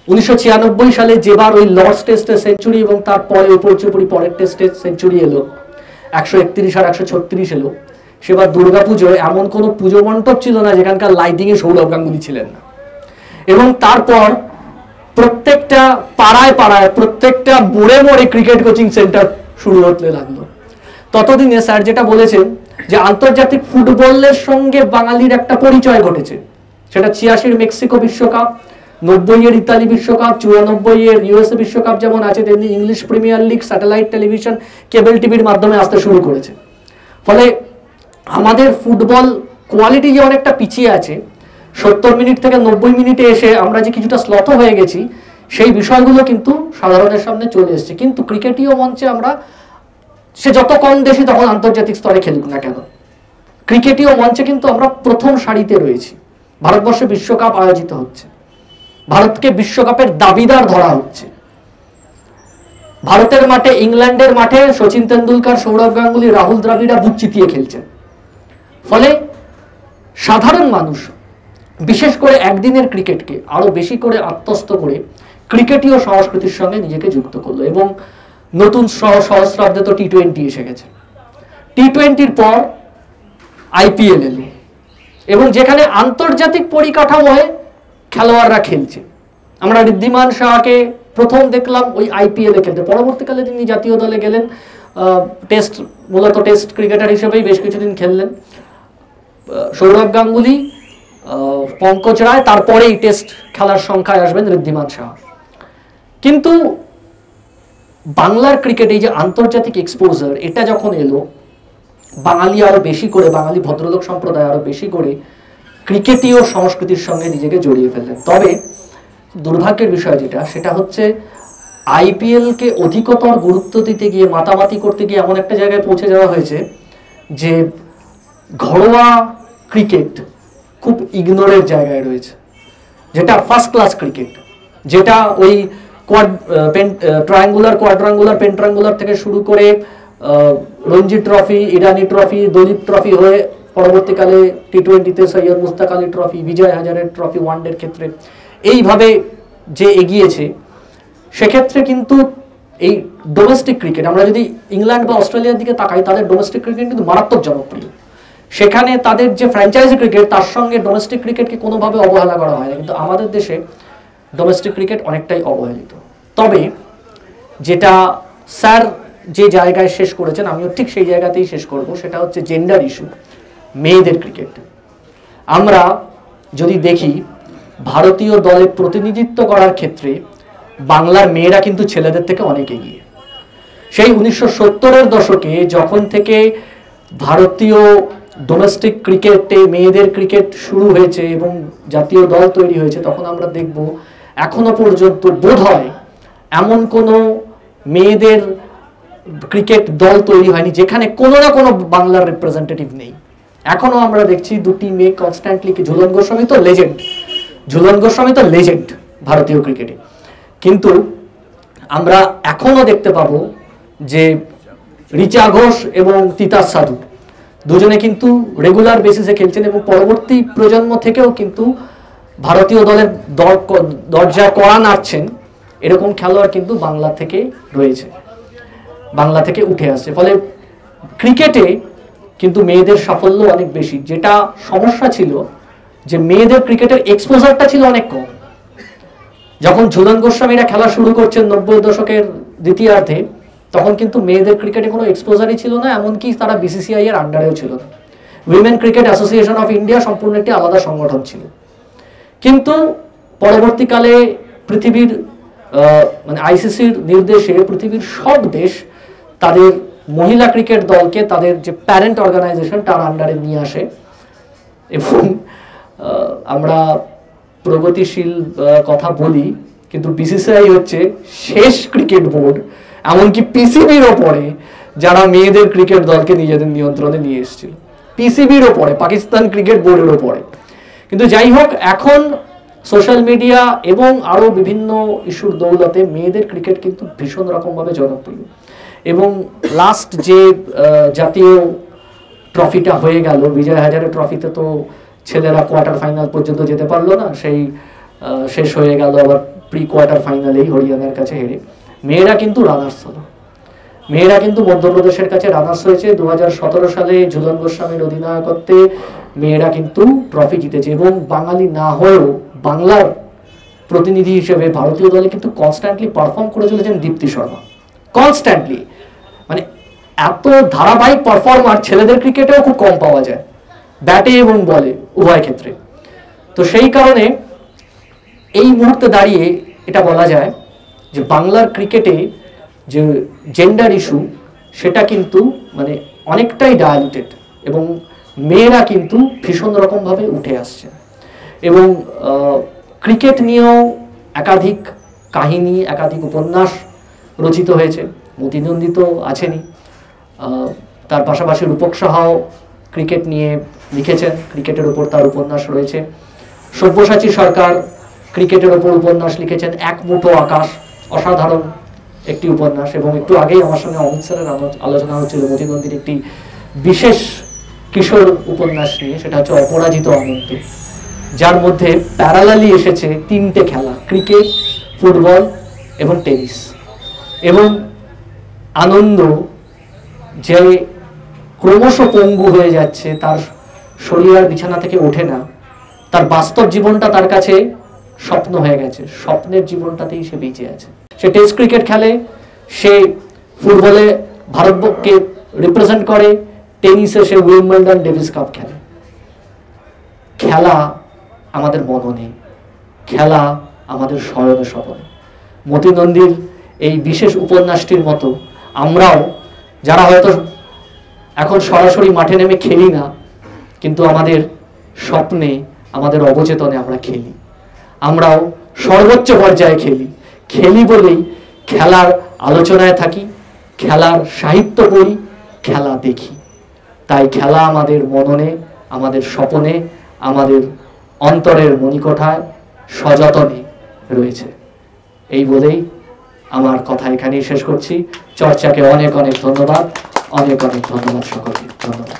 1996 সালে যেবার ওই লর্ডস টেস্টে সেঞ্চুরি এবং তারপরে উপর্যুপরি পরের টেস্টে সেঞ্চুরি এলো, 131 আর 136 এলো, সেবার দুর্গাপুজোয় এমন কোনো পুজো মণ্ডপ ছিল না যেখানকার লাইটিং এ সৌরভ গাঙ্গুলি ছিলেন না। এবং তারপর প্রত্যেকটা পাড়ায় পাড়ায়, প্রত্যেকটা মোড়ে মোড়ে ক্রিকেট কোচিং সেন্টার শুরু হতে লাগলো। ততদিনে স্যার যেটা বলেছেন যে আন্তর্জাতিক ফুটবলের সঙ্গে বাঙালির একটা পরিচয় ঘটেছে। সেটা 86-এর মেক্সিকো বিশ্বকাপ, 90-এর ইতালি বিশ্বকাপ, 94-এর ইউএসএ বিশ্বকাপ যেমন আছে, তেমনি English Premier League satellite television, cable টিভির মাধ্যমে আসতে শুরু করেছে। ফলে আমাদের ফুটবল কোয়ালিটি যে অনেকটা পিছিয়ে আছে, 70 মিনিট থেকে 90 মিনিটে এসে আমরা যে কিছুটা স্লথ হয়ে গেছি, সেই বিষয়গুলো কিন্তু সাধারণের সামনে চলে এসেছে। কিন্তু ক্রিকেটীয় মঞ্চে আমরা, সে যত কম দেশে তখন আন্তর্জাতিক স্তরে খেলুক না কেন, ক্রিকেটীয় মঞ্চে কিন্তু আমরা প্রথম সারিতে রয়েছি। ভারতবর্ষে বিশ্বকাপ আয়োজিত হচ্ছে, ভারতকে বিশ্বকাপের দাবিদার ধরা হচ্ছে। ভারতের মাঠে, ইংল্যান্ডের মাঠে সচিন তেন্ডুলকর, সৌরভ গাঙ্গুলি, রাহুল দ্রাবিড়া বুক চিতিয়ে খেলছেন। ফলে সাধারণ মানুষ বিশেষ করে একদিনের ক্রিকেটকে আরো বেশি করে আত্মস্থ করে ক্রিকেটীয় সংস্কৃতির সঙ্গে নিজেকে যুক্ত করলো। এবং নতুন সহস্রাব্দে তো টি-20 এসে গেছে। টি-20-র পর আইপিএল এলো এবং যেখানে আন্তর্জাতিক পরিকাঠামোয় খেলোয়াড়রা খেলছে। আমরা ঋদ্ধিমান সাহাকে প্রথম দেখলাম ওই আইপিএল এ খেলতে, পরবর্তীকালে তিনি জাতীয় দলে গেলেন, টেস্ট, মূলত টেস্ট ক্রিকেটার হিসেবেই বেশ কিছুদিন খেললেন। সৌরভ গাঙ্গুলি, পঙ্কজ রায়, তারপরেই টেস্ট খেলার সংখ্যায় আসবেন ঋদ্ধিমান সাহা। কিন্তু বাংলার ক্রিকেটে যে আন্তর্জাতিক এক্সপোজার, এটা যখন এলো, বাঙালি আরো বেশি করে, বাঙালি ভদ্রলোক সম্প্রদায় আরো বেশি করে ক্রিকেটীয় সংস্কৃতির সঙ্গে নিজেকে জড়িয়ে ফেললেন। তবে দুর্ভাগ্যের বিষয় যেটা, সেটা হচ্ছে আইপিএল কে অধিকতর গুরুত্ব দিতে গিয়ে, মাতামাতি করতে গিয়ে এমন একটা জায়গায় পৌঁছে যাওয়া হয়েছে যে ঘরোয়া ক্রিকেট খুব ইগনোরের জায়গায় রয়েছে। যেটা ফার্স্ট ক্লাস ক্রিকেট, যেটা ওই ট্রায়াঙ্গুলার, কোয়াড্রাঙ্গুলার, পেন্ট্রাঙ্গুলার থেকে শুরু করে রঞ্জি ট্রফি, ইরানি ট্রফি, দলীপ ট্রফি হয়ে পরবর্তীকালে টি-20-তে সৈয়দ মুস্তাক আলী ট্রফি, বিজয় হাজারের ট্রফি ওয়ানডের ক্ষেত্রে, এইভাবে যে এগিয়েছে, সেক্ষেত্রে কিন্তু এই ডোমেস্টিক ক্রিকেট, আমরা যদি ইংল্যান্ড বা অস্ট্রেলিয়ার দিকে তাকাই, তাদের ডোমেস্টিক ক্রিকেট কিন্তু মারাত্মক জনপ্রিয়। সেখানে তাদের যে ফ্র্যাঞ্চাইজি ক্রিকেট, তার সঙ্গে ডোমেস্টিক ক্রিকেটকে কোনোভাবে অবহেলা করা হয় না। কিন্তু আমাদের দেশে ডোমেস্টিক ক্রিকেট অনেকটাই অবহেলিত। তবে যেটা স্যার যে জায়গায় শেষ করেছেন, আমিও ঠিক সেই জায়গাতেই শেষ করব, সেটা হচ্ছে জেন্ডার ইস্যু, মেয়েদের ক্রিকেট। আমরা যদি দেখি, ভারতীয় দলে প্রতিনিধিত্ব করার ক্ষেত্রে বাংলার মেয়েরা কিন্তু ছেলেদের থেকে অনেক এগিয়ে। সেই 1970-এর দশকে যখন থেকে ভারতীয় ডোমেস্টিক ক্রিকেটে মেয়েদের ক্রিকেট শুরু হয়েছে এবং জাতীয় দল তৈরি হয়েছে, তখন আমরা দেখব এখনো পর্যন্ত বোধহয় এমন কোনো মেয়েদের ক্রিকেট দল তৈরি হয়নি যেখানে কোনো না কোনো বাংলার রিপ্রেজেন্টেটিভ নেই। এখনো আমরা দেখছি দুটি মেয়ে কনস্ট্যান্টলি, ঝুলন গোস্বামী তো লেজেন্ড, ঝুলন গোস্বামী তো লেজেন্ড ভারতীয় ক্রিকেটে, কিন্তু আমরা এখনো দেখতে পাবো যে রিচা ঘোষ এবং তিতাস সাধু, দুজনে কিন্তু রেগুলার বেসিসে খেলছেন এবং পরবর্তী প্রজন্ম থেকেও কিন্তু ভারতীয় দলের দরজা কড়া নাড়ছেন এরকম খেলোয়াড় কিন্তু বাংলা থেকে রয়েছে, বাংলা থেকে উঠে আসছে। ফলে ক্রিকেটে কিন্তু মেয়েদের সাফল্য অনেক বেশি। যেটা সমস্যা ছিল যে মেয়েদের ক্রিকেটের এক্সপোজারটা ছিল অনেক কম। যখন ঝুলন গোস্বামীরা খেলা শুরু করছেন 90 দশকের দ্বিতীয়ার্ধে, তখন কিন্তু মেয়েদের ক্রিকেটে কোনো এক্সপোজারই ছিল না, এমনকি তারা বিসিসিআই এর আন্ডারেও ছিল না। Women cricket association of India সম্পূর্ণ একটি আলাদা সংগঠন ছিল। কিন্তু পরবর্তীকালে পৃথিবীর মানে আইসিসির নির্দেশে পৃথিবীর সব দেশ তাদের মহিলা ক্রিকেট দলকে তাদের যে প্যারেন্ট অর্গানাইজেশন তার আন্ডারে নিয়ে আসে এবং আমরা প্রগতিশীল কথা বলি, কিন্তু বিসিসিআই হচ্ছে শেষ ক্রিকেট বোর্ড, এমনকি পিসিবির ওপরে, যারা মেয়েদের ক্রিকেট দলকে নিজেদের নিয়ন্ত্রণে নিয়ে এসেছিল। পিসিবির ওপরে, পাকিস্তান ক্রিকেট বোর্ডের ওপরে। কিন্তু যাই হোক, এখন সোশ্যাল মিডিয়া এবং আরো বিভিন্ন ইস্যুর দৌলতে মেয়েদের ক্রিকেট কিন্তু ভীষণ রকমভাবে জনপ্রিয়। এবং লাস্ট যে জাতীয় ট্রফিটা হয়ে গেল, বিজয় হাজারে ট্রফিতে তো ছেলেরা কোয়ার্টার ফাইনাল পর্যন্ত যেতে পারলো না, সেই শেষ হয়ে গেল আবার প্রি কোয়ার্টার ফাইনালেই হরিয়ানার কাছে হেরে। মেয়েরা কিন্তু রানার্স হলো, মেয়েরা কিন্তু মধ্যপ্রদেশের কাছে রানার্স হয়েছে। 2017 সালে ঝুলন গোস্বামীর অধিনায়কত্বে মেয়েরা কিন্তু ট্রফি জিতেছে এবং বাঙালি না হয়েও বাংলার প্রতিনিধি হিসেবে ভারতীয় দলে কিন্তু কনস্ট্যান্টলি পারফর্ম করে চলেছেন দীপ্তি শর্মা। কনস্ট্যান্টলি, মানে এত ধারাবাহিক পারফর্মার ছেলেদের ক্রিকেটেও খুব কম পাওয়া যায়, ব্যাটে এবং বলে উভয় ক্ষেত্রে। তো সেই কারণে এই মুহূর্তে দাঁড়িয়ে এটা বলা যায় যে বাংলার ক্রিকেটে যে জেন্ডার ইস্যু সেটা কিন্তু মানে অনেকটাই ডায়ালুটেড এবং মেয়েরা কিন্তু ভীষণ রকমভাবে উঠে আসছে। এবং ক্রিকেট নিয়েও একাধিক কাহিনী, একাধিক উপন্যাস রচিত হয়েছে। মতিনন্দী তো আছেনই, তার পাশাপাশি রূপক সাহাও ক্রিকেট নিয়ে লিখেছেন, ক্রিকেটের উপর তার উপন্যাস রয়েছে। সব্যসাচী সরকার ক্রিকেটের উপর উপন্যাস লিখেছেন, এক মুঠো আকাশ, অসাধারণ একটি উপন্যাস। এবং একটু আগেই আমার সঙ্গে অমিত স্যারের আলোচনা হচ্ছিল মতিনন্দীর একটি বিশেষ কিশোর উপন্যাস নিয়ে, সেটা হচ্ছে অপরাজিত অনন্ত, যার মধ্যে প্যারালালি এসেছে 3টে খেলা, ক্রিকেট, ফুটবল এবং টেনিস। এবং আনন্দ যে ক্রমশ পঙ্গু হয়ে যাচ্ছে, তার শরীর আর বিছানা থেকে ওঠে না, তার বাস্তব জীবনটা তার কাছে স্বপ্ন হয়ে গেছে, স্বপ্নের জীবনটাতেই সে বেঁচে আছে। সে টেস্ট ক্রিকেট খেলে, সে ফুটবলে ভারতকে রিপ্রেজেন্ট করে, টেনিসে সে উইম্বলডন ডেভিস কাপ খেলে। খেলা আমাদের মননে, খেলা আমাদের স্মরণে স্বপনে। মতিনন্দীর এই বিশেষ উপন্যাসটির মতো আমরাও, যারা হয়তো এখন সরাসরি মাঠে নেমে খেলি না, কিন্তু আমাদের স্বপ্নে, আমাদের অবচেতনে আমরা খেলি, আমরাও সর্বোচ্চ পর্যায়ে খেলি। খেলি বলেই খেলার আলোচনায় থাকি, খেলার সাহিত্য পড়ি, খেলা দেখি। তাই খেলা আমাদের মননে, আমাদের স্বপনে, আমাদের অন্তরের মণিকোঠায় সযতনে রয়েছে। এই বলেই আমার কথা এখানেই শেষ করছি। চর্চাকে অনেক অনেক ধন্যবাদ, অনেক অনেক ধন্যবাদ সকলকে। ধন্যবাদ।